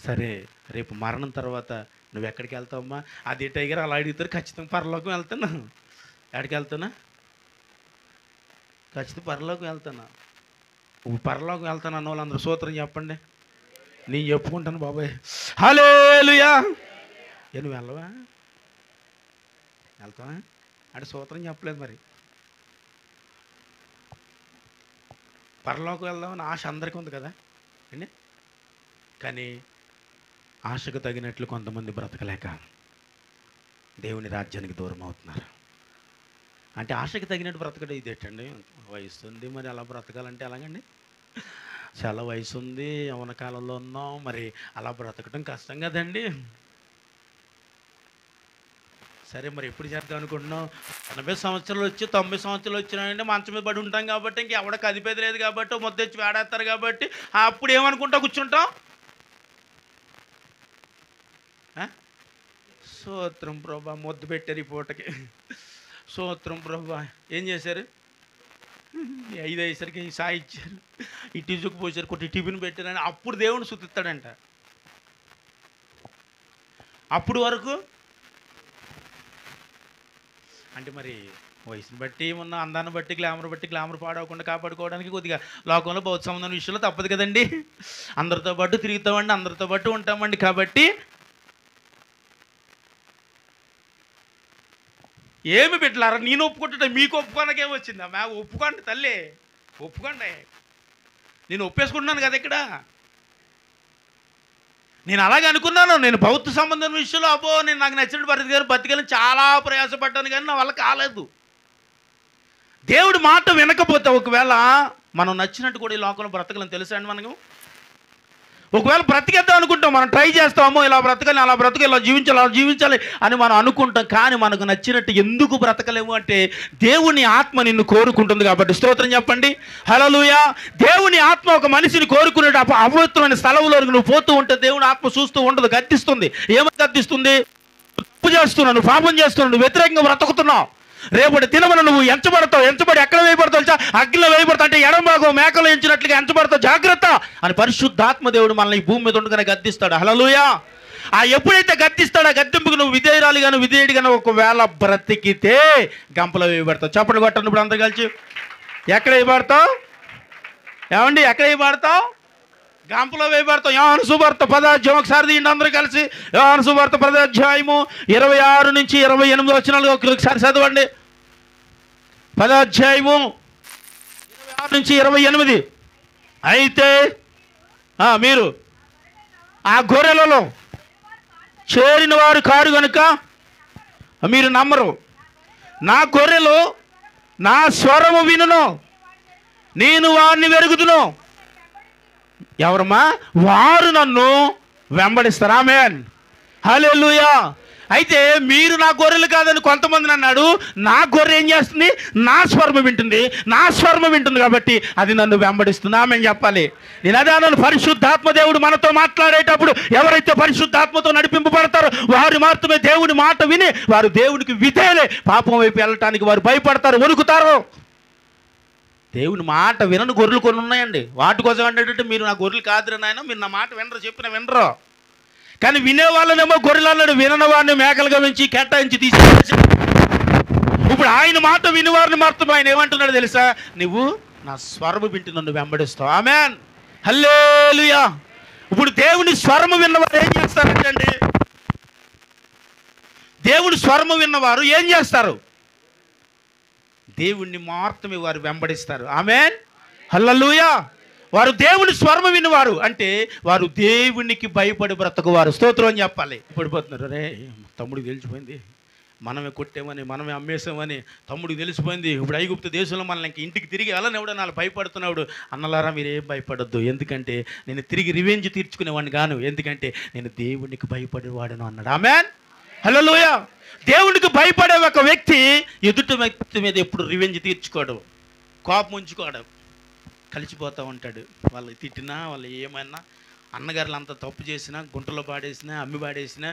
సరే, రేపు మరణం తర్వాత నువ్వు ఎక్కడికి వెళ్తావమ్మా? అదే టైగర్ అలా అడుగుతారు, ఖచ్చితంగా పరలోకం వెళ్తున్నా. ఎక్కడికి వెళ్తున్నా? ఖచ్చితంగా పరలోకం వెళ్తున్నా. పరలోకం వెళ్తాను అన్న వాళ్ళందరూ సూత్రం చెప్పండి. నేను చెప్పుకుంటాను బాబాయ్. హల్లెలూయా. నువ్వు వెళ్ళవా? వెళ్తావా అంటే సూత్రం చెప్పలేదు మరి. పరలోకం వెళ్దామని ఆశ అందరికీ ఉంది కదా అండి. కానీ ఆశకు తగినట్లు కొంతమంది బ్రతకలేక దేవుని రాజ్యానికి దూరం అవుతున్నారు. అంటే ఆశకు తగినట్టు బ్రతకడం ఇదేటండి? వయసు ఉంది మరి అలా బ్రతకాలంటే ఎలాగండి? చాలా వయసు ఉంది, యవ్వన కాలంలో ఉన్నాం, మరి అలా బ్రతకడం కష్టం కదండి. సరే, మరి ఎప్పుడు చేద్దాం అనుకుంటున్నాం? 80 సంవత్సరాలు వచ్చి 90 సంవత్సరాలు వచ్చినాయంటే మంచం మీద పడి ఉంటాం కాబట్టి, ఇంకెవడ కదిపేది లేదు కాబట్టి, ముద్ద తెచ్చి వేడేస్తారు కాబట్టి అప్పుడు ఏమనుకుంటా కూర్చుంటాం? సూత్రం ప్రభా, ముద్దు పెట్టారు ఈ పూటకి. సూత్రం ప్రభా, ఏం చేశారు? 5 అయ్యేసరికి సాయి ఇచ్చారు, ఈ టీజుకు పోసారు, కొట్టి టిఫిన్ పెట్టారని అప్పుడు దేవుని సుతిస్తాడంట. అప్పుడు వరకు అంటే మరి వయసుని బట్టి ఉన్న అందాన్ని బట్టి గ్లామర్ పాడవకుండా కాపాడుకోవడానికి కొద్దిగా లోకంలో భౌతిక సంబంధం విషయంలో తప్పదు కదండి. అందరితో పాటు తిరుగుతామండి, అందరితో పాటు ఉంటామండి. కాబట్టి ఏమి పెట్టారా? నేను ఒప్పుకుంటుంటే మీకు ఒప్పుకోనకే వచ్చిందా? ఒప్పుకోండి తల్లి, ఒప్పుకోండి. నేను ఒప్పేసుకుంటున్నాను కదా ఇక్కడ. నేను అలాగే అనుకున్నాను. నేను భౌతిక సంబంధం విషయంలో నేను నాకు నచ్చినట్టు బతికాలని చాలా ప్రయాసపడ్డాను, కానీ నా వల్ల కాలేదు. దేవుడి మాట వినకపోతే ఒకవేళ మనం నచ్చినట్టు కూడా ఈ లోకంలో బ్రతకలని తెలుసా అండి మనకు? ఒకవేళ బ్రతికేద్దాం అనుకుంటాం, మనం ట్రై చేస్తామో ఇలా బ్రతకాలి, అలా బ్రతకాలి, ఇలా జీవించాలి, అలా జీవించాలి అని మనం అనుకుంటాం. కానీ మనకు నచ్చినట్టు ఎందుకు బ్రతకలేము అంటే దేవుని ఆత్మ నిన్ను కోరుకుంటుంది కాబట్టి. స్తోత్రం చెప్పండి. హల్లెలూయా. దేవుని ఆత్మ ఒక మనిషిని కోరుకునే అపవిత్రమైన స్థలంలో నువ్వు పోతూ ఉంటే దేవుని ఆత్మ చూస్తూ ఉండదు, గద్దిస్తుంది. ఏమని గద్దిస్తుంది? తప్పు చేస్తున్నావు, నువ్వు పాపం చేస్తున్నావు, నువ్వు వ్యతిరేకంగా బ్రతుకుతున్నావు, రేపటి దినమున నువ్వు ఎంచబడి ఎక్కడ వేయబడతావు? అగ్నిలో వేయబడతావు అంటే ఎడమభాగం మేకలు ఎంచినట్లుగా ఎంచబడతావు, జాగ్రత్త అని పరిశుద్ధాత్మ దేవుడు మనల్ని ఈ భూమి మీద ఉండగానే గద్దిస్తాడు. హల్లెలూయా. ఎప్పుడైతే గద్దిస్తాడో ఆ గద్దింపుకు నువ్వు విధేయురాలిగాను విధేయుడిగాను ఒకవేళ బ్రతికితే గంపలో వేయబడతావు. చప్పట్లు కొట్టండి ఇప్పుడు అందరు కలిసి. ఎక్కడ వేయబడతావు ఏమండి? ఎక్కడ వేయబడతావు? గంపలో వేయబడతాం. యోహాను సువార్త 10వ అధ్యాయం ఒకసారి తీయండి అందరూ కలిసి. యోహాను సువార్త 10వ అధ్యాయము 26 నుంచి 28 వచనాలు ఒకసారి చదవండి. 10వ అధ్యాయము 26 నుంచి 28. అయితే మీరు ఆ గొర్రెలలో చేరిన వారు కారు కనుక మీరు నమ్మరు. నా గొర్రెలు నా స్వరము వినును, నేను వారిని వెరుగుదును. ఎవరమ్మా? వారు నన్ను వెంబడిస్తారు. ఆమేన్. హల్లెలూయా. అయితే మీరు నా గొర్రెలు కాదని కొంతమందిని అన్నాడు. నా గొర్రె ఏం చేస్తుంది? నా స్వరం వింటుంది కాబట్టి అది నన్ను వెంబడిస్తుంది. ఆమేన్ చెప్పాలి. నేను అదే అన్నాను, పరిశుద్ధాత్మ దేవుడు మనతో మాట్లాడేటప్పుడు ఎవరైతే పరిశుద్ధాత్మతో నడిపింపబడతారో వారు మాత్రమే దేవుని మాట విని వారు దేవునికి విధేయులే. పాపం వైపు వెళ్ళటానికి వారు భయపడతారు, వణుకుతారు. దేవుని మాట వినని గొర్రెలు కొన్ని ఉన్నాయండి. వాటి కోసం అంటే మీరు నా గొర్రెలు కాదురా నాయన, మీరు నా మాట వినరు. కానీ వినేవాళ్ళనేమో గొర్రెలు అన్నాడు, వినని వాడిని మేకలుగా పెంచి కేటాయించి తీసుకొచ్చి ఇప్పుడు ఆయన మాట వినివారిని మాత్రం ఆయన ఏమంటున్నాడు తెలుసా? నువ్వు నా స్వరము వింటూ నన్ను వెంబడిస్తావు. ఆమేన్. హల్లెలూయా. ఇప్పుడు దేవుని స్వరము విన్నవారు ఏం చేస్తారంటే, దేవుని స్వరము విన్నవారు ఏం చేస్తారు? దేవుణ్ణి మాత్రమే వారు వెంబడిస్తారు. ఆమేన్, హల్లెలూయా. వారు దేవుని స్వరము విన్నవారు అంటే వారు దేవునికి భయపడి బ్రతకువారు. స్తోత్రం అని చెప్పాలి. పడిపోతున్నారు, రే తమ్ముడికి తెలిసిపోయింది, మనమే కొట్టామని, మనమే అమ్మేసామని తమ్ముడికి తెలిసిపోయింది. ఇప్పుడు ఐగుప్తు దేశంలో మనల్ని ఇంక ఇంటికి తిరిగి వెళ్ళనివ్వడం నాలుగు భయపడుతున్నాడు. అన్నలారా మీరేం భయపడొద్దు, ఎందుకంటే నేను తిరిగి రివెంజ్ తీర్చుకునేవాడిని గాను, ఎందుకంటే నేను దేవునికి భయపడేవాడను అన్నాడు. ఆమేన్, హల్లెలూయా. దేవునికి భయపడే ఒక వ్యక్తి ఎదుటి వ్యక్తి మీద ఎప్పుడు రివెంజ్ తీర్చుకోవడం, కోపం ఉంచుకోవడం, కలిసిపోతూ ఉంటాడు. వాళ్ళు తిట్టినా, వాళ్ళు ఏమైనా, అన్నగారులు అంత తప్పు చేసినా, గుంటలో పాడేసినా, అమ్మి పాడేసినా,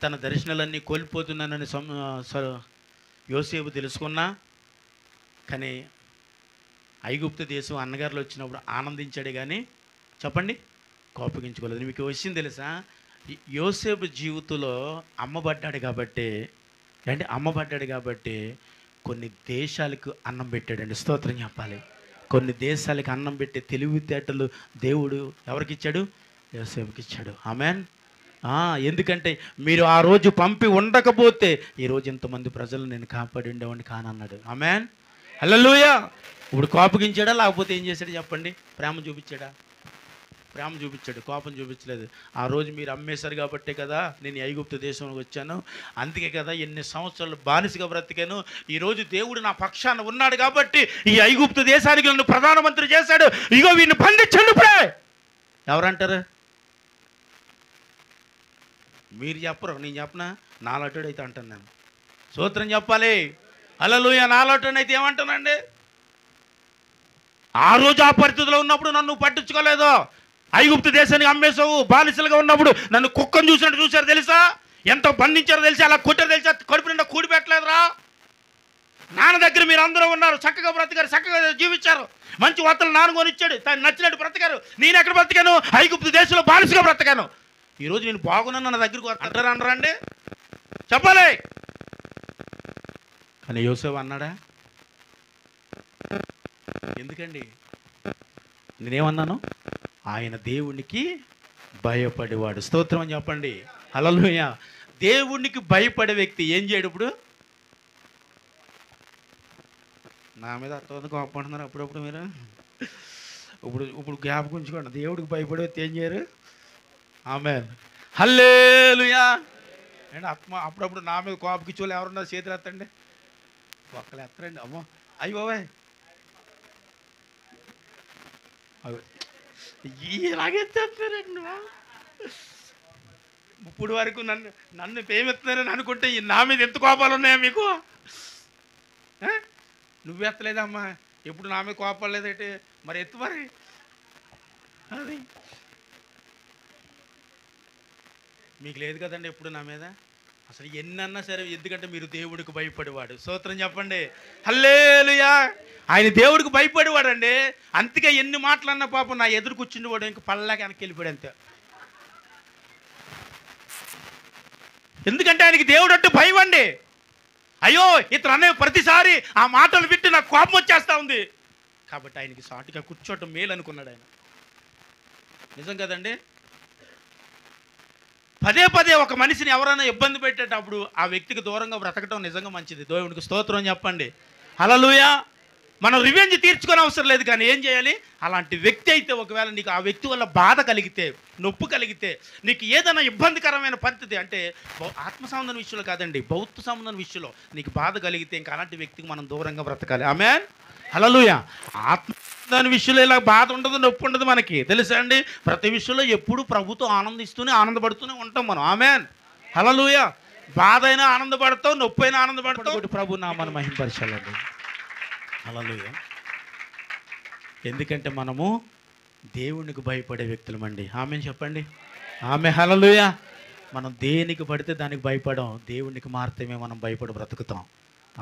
తన దర్శనాలన్నీ కోల్పోతున్నానని యోసేపు తెలుసుకున్నా, కానీ ఐగుప్తు దేశం అన్నగారులు వచ్చినప్పుడు ఆనందించాడు కానీ చెప్పండి కోపగించుకోలేదు. మీకు విషయం తెలుసా? యోసేపు జీవితంలో అమ్మబడ్డాడు కాబట్టి కొన్ని దేశాలకు అన్నం పెట్టాడండి. స్తోత్రం చెప్పాలి. కొన్ని దేశాలకు అన్నం పెట్టే తెలివితేటలు దేవుడు ఎవరికి ఇచ్చాడు? యోసేపుకి ఇచ్చాడు. ఆమేన్. ఎందుకంటే మీరు ఆ రోజు పంపి ఉండకపోతే ఈరోజు ఇంతమంది ప్రజలు నేను కాపాడి ఉండేవాడిని కానన్నాడు. ఆమేన్, హల్లెలూయా. ఇప్పుడు కోపగించాడా లేకపోతే ఏం చేశాడు చెప్పండి? ప్రేమ చూపించాడా? ప్రేమ చూపించాడు, కోపం చూపించలేదు. ఆ రోజు మీరు అమ్మేశారు కాబట్టే కదా నేను ఐగుప్తు దేశంలోకి వచ్చాను, అందుకే కదా ఎన్ని సంవత్సరాలు బానిసగా బ్రతికాను. ఈరోజు దేవుడు నా పక్షాన ఉన్నాడు కాబట్టి ఈ ఐగుప్తు దేశానికి నన్ను ప్రధానమంత్రి చేశాడు. ఇగో వీడిని బంధించండి. ఇప్పుడే ఎవరంటారు? మీరు చెప్పరు, నేను చెప్పనా? నాలోటోడు అయితే అంటాను నేను. స్తోత్రం చెప్పాలి, హల్లెలూయా. నాలోటోడు అయితే ఏమంటానండి? ఆ రోజు ఆ పరిస్థితిలో ఉన్నప్పుడు నన్ను పట్టించుకోలేదు. ఐగుప్తు దేశానికి అమ్మేసావు, బానిసలుగా ఉన్నప్పుడు నన్ను కుక్కను చూసినట్టు చూశారు తెలుసా? ఎంత బంధించారో తెలుసా? అలా కొట్టారు తెలుసా? కడుపు నిండా కూడి పెట్టలేదురా? నాన్న దగ్గర మీరు అందరూ ఉన్నారు, చక్కగా బ్రతికారు, చక్కగా జీవించారు, మంచి వార్తలు నాన్న కొనిచ్చాడు, తను నచ్చినట్టు బ్రతికారు. నేను ఎక్కడ బ్రతికాను? ఐగుప్తు దేశంలో బానిసగా బ్రతికాను. ఈరోజు నేను బాగున్నాను, నా దగ్గరికి అంటారా అనరండి? చెప్పాలి. కానీ యోసేపు అన్నాడా? ఎందుకండి? నేనేమన్నాను? ఆయన దేవునికి భయపడేవాడు. స్తోత్రం అని చెప్పండి, హల్లెలూయా. దేవునికి భయపడే వ్యక్తి ఏం చేయడు? నా మీద అర్థం కోపడుతున్నారు అప్పుడప్పుడు మీరు. ఇప్పుడు జ్ఞాపకం ఉంచుకోండి, దేవుడికి భయపడే వ్యక్తి ఏం చేయరు? ఆమేన్, హల్లెలూయా. అండ్ అప్పుడప్పుడు నా మీద కోపకిచ్చోళ్ళు ఎవరున్నారు? చేతులు ఎత్తండి. ఒక్కలు ఎత్తరండి. అమ్మో, అయ్యి బాబాయ్, ఇలాగెత్తారండి. ఇప్పుడు వరకు నన్ను పేమెత్తున్నారని అనుకుంటే నా మీద ఎంత కోపాలు ఉన్నాయా మీకు? నువ్వు ఎత్తలేదమ్మా, ఎప్పుడు నా మీద కోపాలు లేదంటే మరి ఎత్తు. మరి అది మీకు లేదు కదండి ఎప్పుడు నా మీద. అసలు ఎన్నన్నా సరే, ఎందుకంటే మీరు దేవుడికి భయపడేవాడు. స్తోత్రం చెప్పండి, హల్లెలూయా. ఆయన దేవుడికి భయపడేవాడు అండి. అందుకే ఎన్ని మాటలన్నా పాపం నా ఎదురు కూర్చుండేవాడు, ఇంక పళ్ళకి వెనక్కి వెళ్ళిపోయాడు అంతే. ఎందుకంటే ఆయనకి దేవుడు అంటే భయం అండి. అయ్యో ఇతను అనే ప్రతిసారి ఆ మాటలు విట్టి నాకు కోపం వచ్చేస్తూ ఉంది కాబట్టి ఆయనకి సాటుగా కూర్చోవటం మేలు అనుకున్నాడు ఆయన. నిజం కదండి? పదే పదే ఒక మనిషిని ఎవరైనా ఇబ్బంది పెట్టేటప్పుడు ఆ వ్యక్తికి దూరంగా బ్రతకటం నిజంగా మంచిది. దేవునికి స్తోత్రం చెప్పండి, హల్లెలూయా. మనం రివెంజ్ తీర్చుకునే అవసరం లేదు, కానీ ఏం చేయాలి? అలాంటి వ్యక్తి అయితే ఒకవేళ నీకు ఆ వ్యక్తి వల్ల బాధ కలిగితే, నొప్పి కలిగితే, నీకు ఏదైనా ఇబ్బందికరమైన పరిస్థితి అంటే ఆత్మ సంబంధం విషయంలో కాదండి, భౌతిక సంబంధం విషయంలో నీకు బాధ కలిగితే ఇంకా అలాంటి వ్యక్తికి మనం దూరంగా బ్రతకాలి. ఆమేన్, హల్లెలూయా. ఆత్మ దాని విషయంలో ఇలా బాధ ఉండదు, నొప్పి ఉండదు మనకి తెలుసా అండి? ప్రతి విషయంలో ఎప్పుడు ప్రభుతో ఆనందిస్తూనే ఆనందపడుతూనే ఉంటాం మనం. ఆమేన్, హల్లెలూయా. బాధ అయినా ఆనందపడతాం, నొప్పి అయినా ఆనందపడతాం. ప్రభు నామమును మహిమపరచాలండి, హల్లెలూయా. ఎందుకంటే మనము దేవునికి భయపడే వ్యక్తులమండి. ఆమేన్ చెప్పండి, ఆమేన్, హల్లెలూయా. మనం దేనికి పడితే దానికి భయపడం, దేవునికి మాత్రమే మనం భయపడి బ్రతుకుతాం.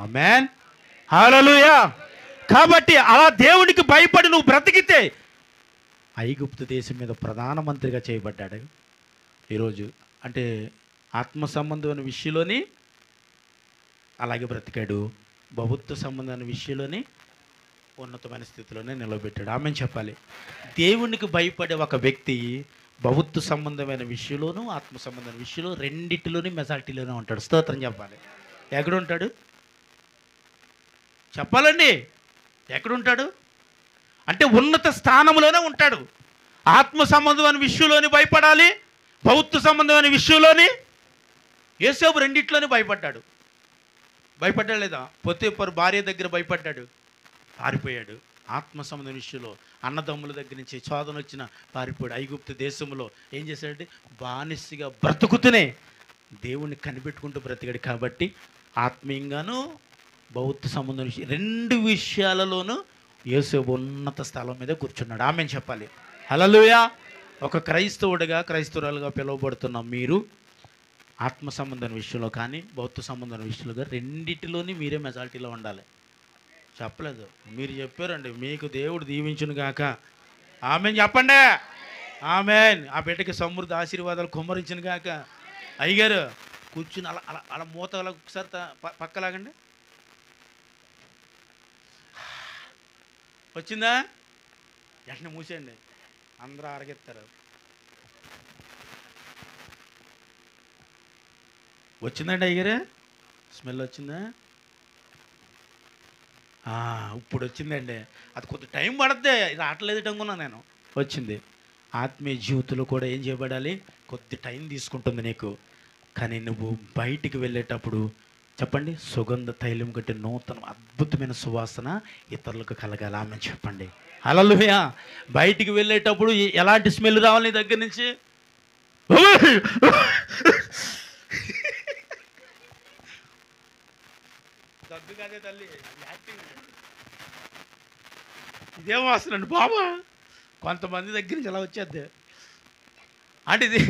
ఆమేన్, హల్లెలూయా. కాబట్టి అలా దేవునికి భయపడి నువ్వు బ్రతికితే ఐగుప్తు దేశం మీద ప్రధానమంత్రిగా చేయబడ్డాడు. ఈరోజు అంటే ఆత్మ సంబంధమైన విషయంలోని అలాగే బ్రతికాడు, భౌతిక సంబంధమైన విషయంలోని ఉన్నతమైన స్థితిలోనే నిలబెట్టాడు. ఆమెను చెప్పాలి. దేవునికి భయపడే ఒక వ్యక్తి భౌతు సంబంధమైన విషయంలోనూ ఆత్మ సంబంధమైన విషయంలో రెండిటిలోని మెజారిటీలోనే ఉంటాడు. స్తోత్రం చెప్పాలి. ఎక్కడుంటాడు చెప్పాలండి? ఎక్కడుంటాడు అంటే ఉన్నత స్థానంలోనే ఉంటాడు. ఆత్మ సంబంధమైన విషయంలోని భయపడాలి, భౌతు సంబంధమైన విషయంలోని. యేసేపు రెండిట్లోనే భయపడ్డాడు. భయపడ్డా లేదా? పొతీఫరు భార్య దగ్గర భయపడ్డాడు, పారిపోయాడు. ఆత్మ సంబంధం విషయంలో అన్నదమ్ముల దగ్గర నుంచి చోదన వచ్చిన పారిపోయాడు. ఐగుప్తు దేశంలో ఏం చేశాడంటే బానిసగా బ్రతుకుతూనే దేవుణ్ణి కనిపెట్టుకుంటూ బ్రతికాడు. కాబట్టి ఆత్మీయంగాను భౌతిక సంబంధం విషయం రెండు విషయాలలోనూ యేసేపు ఉన్నత స్థలం మీద కూర్చున్నాడు. ఆమె చెప్పాలి హల్లెలూయా. ఒక క్రైస్తవుడిగా క్రైస్తవురాలుగా పిలువబడుతున్న మీరు ఆత్మ సంబంధం విషయంలో కానీ భౌతిక సంబంధం విషయంలో రెండిటిలోని మీరే మెజారిటీలో ఉండాలి. చెప్పలేదు, మీరు చెప్పారండి. మీకు దేవుడు దీవించును గాక. ఆమెన్ చెప్పండి. ఆమెన్. ఆ బిడ్డకి సమృద్ధి ఆశీర్వాదాలు కుమ్మరించును గాక. అయ్యగారు కూర్చుని అలా అలా అలా మూత అలా ఒకసారి పక్కలాగండి. వచ్చిందా? వెంటనే మూసేయండి, అందరూ ఆరగెత్తారు. వచ్చిందండి అయ్యగారు? స్మెల్ వచ్చిందా? ఇప్పుడు వచ్చిందండి. అది కొద్ది టైం పడుద్ది, రావట్లేదు అనుకున్నా నేను. వచ్చింది. ఆత్మీయ జీవితంలో కూడా ఏం చేయబడాలి? కొద్ది టైం తీసుకుంటుంది నీకు. కానీ నువ్వు బయటికి వెళ్ళేటప్పుడు చెప్పండి, సుగంధ తైలం కంటే నూతన అద్భుతమైన సువాసన ఇతరులకు కలగాలి. ఆమె చెప్పండి హల్లెలూయా. బయటికి వెళ్ళేటప్పుడు ఎలాంటి స్మెల్ రావాలి నీ దగ్గర నుంచి? దగ్గు కాదే తల్లి, ఇదేం వాసనండి బాబా. కొంతమంది దగ్గర నుంచి ఎలా వచ్చేద్ది అంటే ఇది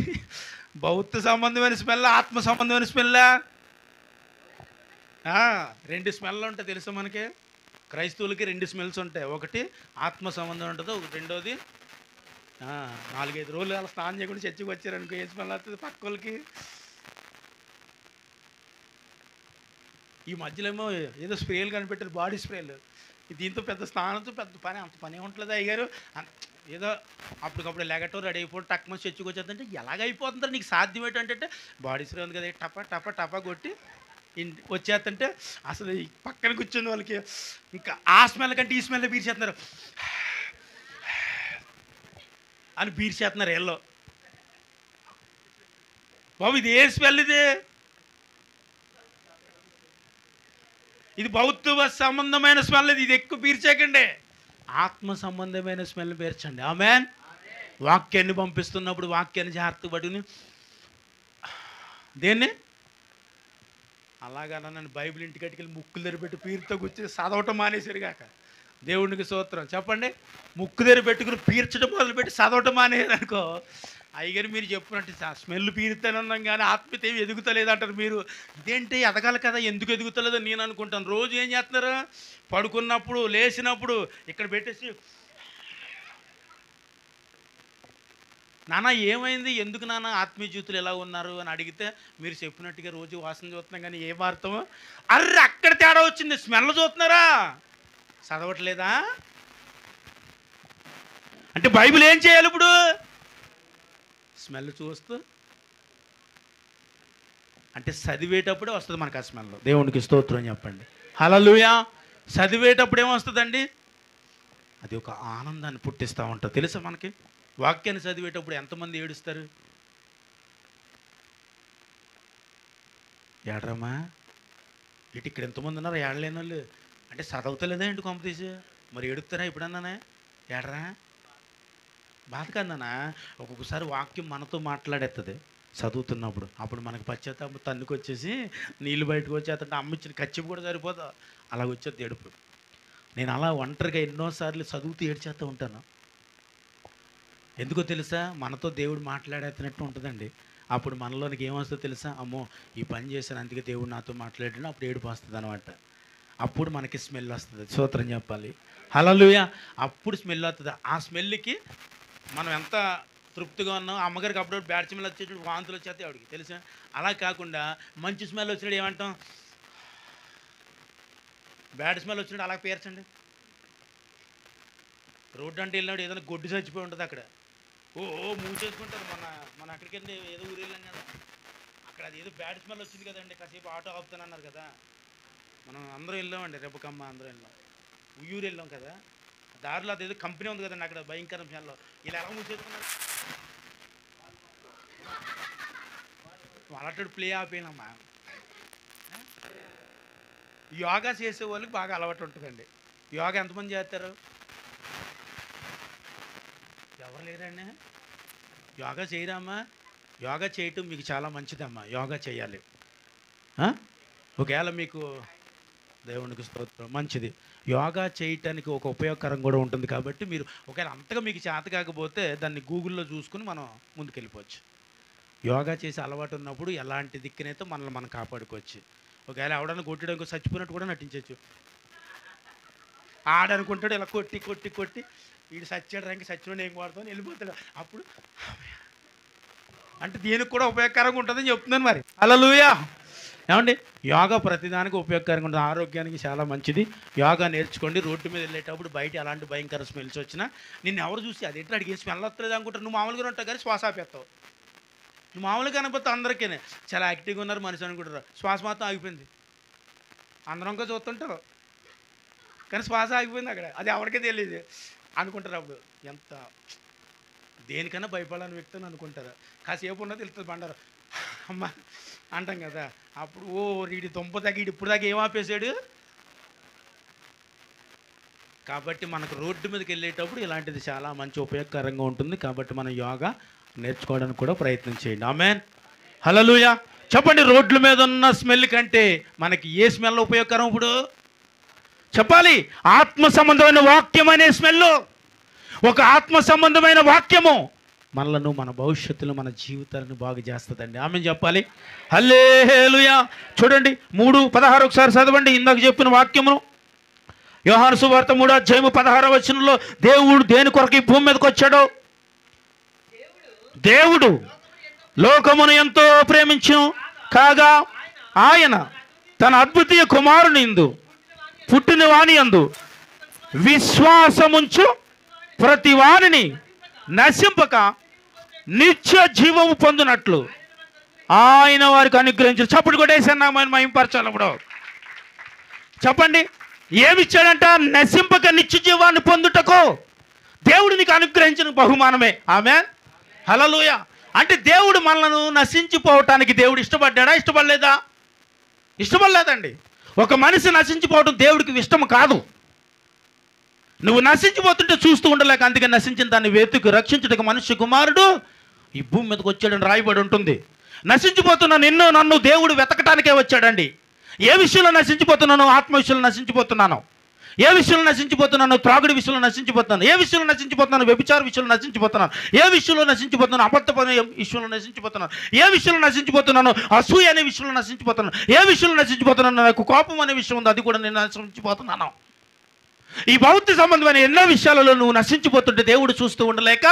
భౌతిక సంబంధమైన స్మెల్, ఆత్మ సంబంధమైన స్మెల్లా? రెండు స్మెల్ ఉంటాయి తెలుసా మనకి. క్రైస్తవులకి రెండు స్మెల్స్ ఉంటాయి. ఒకటి ఆత్మ సంబంధం ఉంటుంది, రెండోది 4-5 రోజులు అలా స్నానం చేయకుండా చర్చికి వచ్చారనుకో ఏ స్మెల్ వస్తుంది పక్క వాళ్ళకి. ఈ మధ్యలో ఏమో ఏదో స్ప్రేలు కనిపెట్టారు, బాడీ స్ప్రేలు. దీంతో పెద్ద స్నానంతో పెద్ద పని, అంత పని ఏముంటుందా అయ్యారు? ఏదో అప్పటికప్పుడు లెగటో రెడీ అయిపోయి టక్మ చర్చికి వచ్చేద్దంటే ఎలాగైపోతుందో నీకు సాధ్యం ఏంటంటే బాడీ స్ప్రే ఉంది కదా, టపా టపా టపా కొట్టి వచ్చేస్తుంటే అసలు పక్కన కూర్చున్న వాళ్ళకి ఇంకా ఆ స్మెల్ కంటే ఈ స్మెల్ బీర్చేస్తున్నారు అని బీర్చేస్తున్నారు ఎల్లో. బాబు ఇది ఏ స్మెల్? ఇది భౌతిక సంబంధమైన స్మెల్. ఇది ఎక్కువ పీల్చేకండి. ఆత్మ సంబంధమైన స్మెల్ పీల్చండి. ఆమేన్. వాక్యాన్ని పంపిస్తున్నప్పుడు వాక్యాన్ని జాగ్రత్తగా పట్టుకుని దేన్ని అలాగా నన్ను బైబిల్ ఇంటికట్టుకెళ్ళి ముక్కులు తెరిపెట్టి పీరుతో కూర్చొని చదవటం మానేశారు కాక. దేవునికి స్తోత్రం చెప్పండి. ముక్కు తెరి పెట్టుకుని పీర్చడం మొదలుపెట్టి చదవటం మానేశారు అనుకో, అయ్యగారు మీరు చెప్పినట్టు స్మెల్ పీరుతానే ఉన్నాం కానీ ఆత్మీయత ఏమి ఎదుగుతలేదంటారు. మీరు ఇదేంటి ఎదగాలి కదా, ఎందుకు ఎదుగుతలేదో నేను అనుకుంటాను. రోజు ఏం చేస్తున్నారు? పడుకున్నప్పుడు లేచినప్పుడు ఇక్కడ పెట్టేసి నాన్న ఏమైంది, ఎందుకు నాన్న ఆత్మీయ జీవితులు ఎలా ఉన్నారు అని అడిగితే మీరు చెప్పినట్టుగా రోజు వాసన చూస్తున్నాం కానీ ఏ వార్తమో అర్రే అక్కడ తేడా వచ్చింది. స్మెల్ చూస్తున్నారా, చదవట్లేదా? అంటే బైబిల్ ఏం చేయాలి ఇప్పుడు? స్మెల్ చూస్తూ అంటే చదివేటప్పుడే వస్తుంది మనకు ఆ స్మెల్. దేవునికి స్తోత్రం చెప్పండి హల్లెలూయా. చదివేటప్పుడు ఏమొస్తుందండి? అది ఒక ఆనందాన్ని పుట్టిస్తూ ఉంటుంది తెలుసా మనకి. వాక్యాన్ని చదివేటప్పుడు ఎంతమంది ఏడుస్తారు? ఏడరమ్మా ఇటు ఇక్కడ ఎంతమంది ఉన్నారు ఏడలేని వాళ్ళు అంటే చదవుతలేదా ఏంటి కొంప తీసి మరి ఏడుస్తారా ఇప్పుడన్నానే? ఏడరా బాధ కన్నానా. ఒక్కొక్కసారి వాక్యం మనతో మాట్లాడేస్తుంది చదువుతున్నప్పుడు. అప్పుడు మనకు పశ్చాత్తాపం తన్నుకు వచ్చేసి నీళ్ళు బయటకు వచ్చేస్తుంటే అమ్మిచ్చిన కచ్చిపు కూడా సరిపోదా అలా వచ్చేది ఏడుపు. నేను అలా ఒంటరిగా ఎన్నోసార్లు చదువుతూ ఏడ్చేస్తూ ఉంటాను. ఎందుకో తెలుసా? మనతో దేవుడు మాట్లాడేస్తున్నట్టు ఉంటుందండి. అప్పుడు మనలోనికి ఏమొస్తుందో తెలుసా? అమ్మో ఈ పని చేశాను అందుకే దేవుడు నాతో మాట్లాడాడు, అప్పుడు ఏడుపు వస్తుంది అనమాట. అప్పుడు మనకి స్మెల్ వస్తుంది. స్తోత్రం చెప్పాలి హల్లెలూయా. అప్పుడు స్మెల్ వస్తుంది. ఆ స్మెల్కి మనం ఎంత తృప్తిగా ఉన్నాం. అమ్మగారికి అప్పుడు బ్యాడ్ స్మెల్ వచ్చేటప్పుడు వాంతులు వచ్చేస్తే ఆవిడకి తెలుసా. అలా కాకుండా మంచి స్మెల్ వచ్చినప్పుడు ఏమంటాం? బ్యాడ్ స్మెల్ వచ్చినప్పుడు అలా పేర్చండి. రోడ్డు అంటే వెళ్ళినప్పుడు ఏదైనా గొడ్డు చచ్చిపోయి ఉంటుంది అక్కడ, ఓ మూసేసుకుంటారు. మన అక్కడికి వెళ్ళి ఏదో ఊరు వెళ్ళాం కదా, అక్కడ అది ఏదో బ్యాడ్ స్మెల్ వచ్చింది కదండి, కాసేపు ఆటో ఆపుతానన్నారు కదా, మనం అందరూ వెళ్ళామండి, రెబ్బకమ్మ అందరూ వెళ్ళాం, ఉయ్యూరు వెళ్ళాం కదా, దారిలో అదేదో కంపెనీ ఉంది కదండి అక్కడ భయంకర స్మెల్లో, ఇలా ఎలా మూసేసుకున్నారు. వాళ్ళతో ప్లే ఆపేనమ్మా. యోగా చేసే వాళ్ళకి బాగా అలవాటు ఉంటుందండి. యోగా ఎంతమంది చేస్తారు? ఎవరు లేరండి యోగా చేయరామ్మా? యోగా చేయటం మీకు చాలా మంచిదమ్మా, యోగా చేయాలి. ఒకవేళ మీకు దేవునికి స్తోత్రం, మంచిది. యోగా చేయటానికి ఒక ఉపయోగకరం కూడా ఉంటుంది కాబట్టి మీరు ఒకవేళ అంతగా మీకు చేత కాకపోతే దాన్ని గూగుల్లో చూసుకుని మనం ముందుకెళ్ళిపోవచ్చు. యోగా చేసి అలవాటు ఉన్నప్పుడు ఎలాంటి దిక్కునైతే మనల్ని మనం కాపాడుకోవచ్చు. ఒకవేళ ఎవడన్నా కొట్టడానికి చచ్చిపోయినట్టు కూడా నటించవచ్చు. ఆడనుకుంటాడు ఇలా కొట్టి కొట్టి కొట్టి వీడు సచ్చాడానికి సచ్చినోడు ఏం కొడతామని వెళ్ళిపోతాడు. అప్పుడు అంటే దీనికి కూడా ఉపయోగకరంగా ఉంటుందని చెప్తున్నాను మరి. హల్లెలూయా. ఏమండి, యోగా ప్రతిదానికి ఉపయోగకరంగా ఉంటుంది, ఆరోగ్యానికి చాలా మంచిది. యోగా నేర్చుకోండి. రోడ్డు మీద వెళ్ళేటప్పుడు బయట ఎలాంటి భయంకర స్మెల్స్ వచ్చినా నిన్ను ఎవరు చూసి అది ఎట్లా అడిగి స్మెల్ వస్తలేదు అనుకుంటారు. నువ్వు మామూలుగా ఉంటావు కానీ శ్వాస ఆపేస్తావు. నువ్వు మామూలుగా కనిపోతే అందరికీ చాలా యాక్టివ్గా ఉన్నారు మనిషి అనుకుంటారు, శ్వాస మాత్రం ఆగిపోయింది. అందరం ఇంకా చూస్తుంటారు కానీ శ్వాస ఆగిపోయింది అక్కడ, అది ఎవరికీ తెలియదు అనుకుంటారు. అప్పుడు ఎంత దేనికన్నా భయపడాలని వ్యక్తి అని అనుకుంటారు. కాసేపు ఉన్నది వెళ్తుంది బండారు అమ్మ అంటాం కదా, అప్పుడు ఓ వీడి దుంప తగ్గి ఇప్పుడు దాకా ఏం ఆపేసాడు. కాబట్టి మనకు రోడ్డు మీదకి వెళ్ళేటప్పుడు ఇలాంటిది చాలా మంచి ఉపయోగకరంగా ఉంటుంది. కాబట్టి మనం యోగా నేర్చుకోవడానికి కూడా ప్రయత్నం చేయండి. ఆమేన్. హల్లెలూయా. చెప్పండి, రోడ్ల మీద ఉన్న స్మెల్ కంటే మనకి ఏ స్మెల్ ఉపయోగకరం? ఇప్పుడు చెప్పాలి, ఆత్మ సంబంధమైన వాక్యం అనే స్మెల్. ఒక ఆత్మ సంబంధమైన వాక్యము మనలను, మన భవిష్యత్తులో మన జీవితాలను బాగు చేస్తుందండి. ఆమేన్ చెప్పాలి. హల్లెలూయా. చూడండి 3:16 ఒకసారి చదవండి ఇందాక చెప్పిన వాక్యమును. యోహాను సువార్త 3:16 దేవుడు దేని కొరకు ఈ భూమి మీదకి వచ్చాడో? దేవుడు లోకమును ఎంతో ప్రేమించును కాగా ఆయన తన అద్వితీయ కుమారుని యందు పుట్టిన వాని యందు విశ్వాసముంచు ప్రతి వానిని నశింపక నిత్య జీవము పొందినట్లు ఆయన వారికి అనుగ్రహించారు. చప్పుడు కొట్టేసాను మహింపరచాలి. ఇప్పుడు చెప్పండి, ఏమిచ్చాడంట? నశింపక నిత్య జీవాన్ని పొందుటకు దేవుడు నీకు అనుగ్రహించిన బహుమానమే. ఆమేన్. హల్లెలూయా. అంటే దేవుడు మనలను నశించిపోవటానికి దేవుడు ఇష్టపడ్డాడా? ఇష్టపడలేదా? ఇష్టపడలేదండి. ఒక మనిషి నశించిపోవడం దేవుడికి ఇష్టం కాదు. నువ్వు నశించిపోతుంటే చూస్తూ ఉండలేక, అందుకే నశించిన దాన్ని వెతుకు రక్షించుటకు మనుష్య కుమారుడు ఈ భూమి మీదకి వచ్చాడని రాయబడి ఉంటుంది. నశించిపోతున్న నిన్ను నన్ను దేవుడు వెతకటానికే వచ్చాడండి. ఏ విషయంలో నశించిపోతున్నాను? ఆత్మ విషయంలో నశించిపోతున్నాను. ఏ విషయంలో నశించిపోతున్నాను? త్రాగుడి విషయంలో నశించిపోతున్నాను. ఏ విషయంలో నశించిపోతున్నాను? వ్యభిచార విషయంలో నశించిపోతున్నాను. ఏ విషయంలో నశించిపోతున్నాను? అబద్ధపనే విషయంలో నశించిపోతున్నాను. ఏ విషయంలో నశించిపోతున్నాను? అసూయ అనే విషయంలో నశించిపోతున్నాను. ఏ విషయంలో నశించిపోతున్నాను? నాకు కోపం అనే విషయం ఉంది, అది కూడా నేను నశించిపోతున్నాను. ఈ భౌతిక సంబంధమైన ఎన్నో విషయాలలో నువ్వు నశించిపోతుంటే దేవుడు చూస్తూ ఉండలేక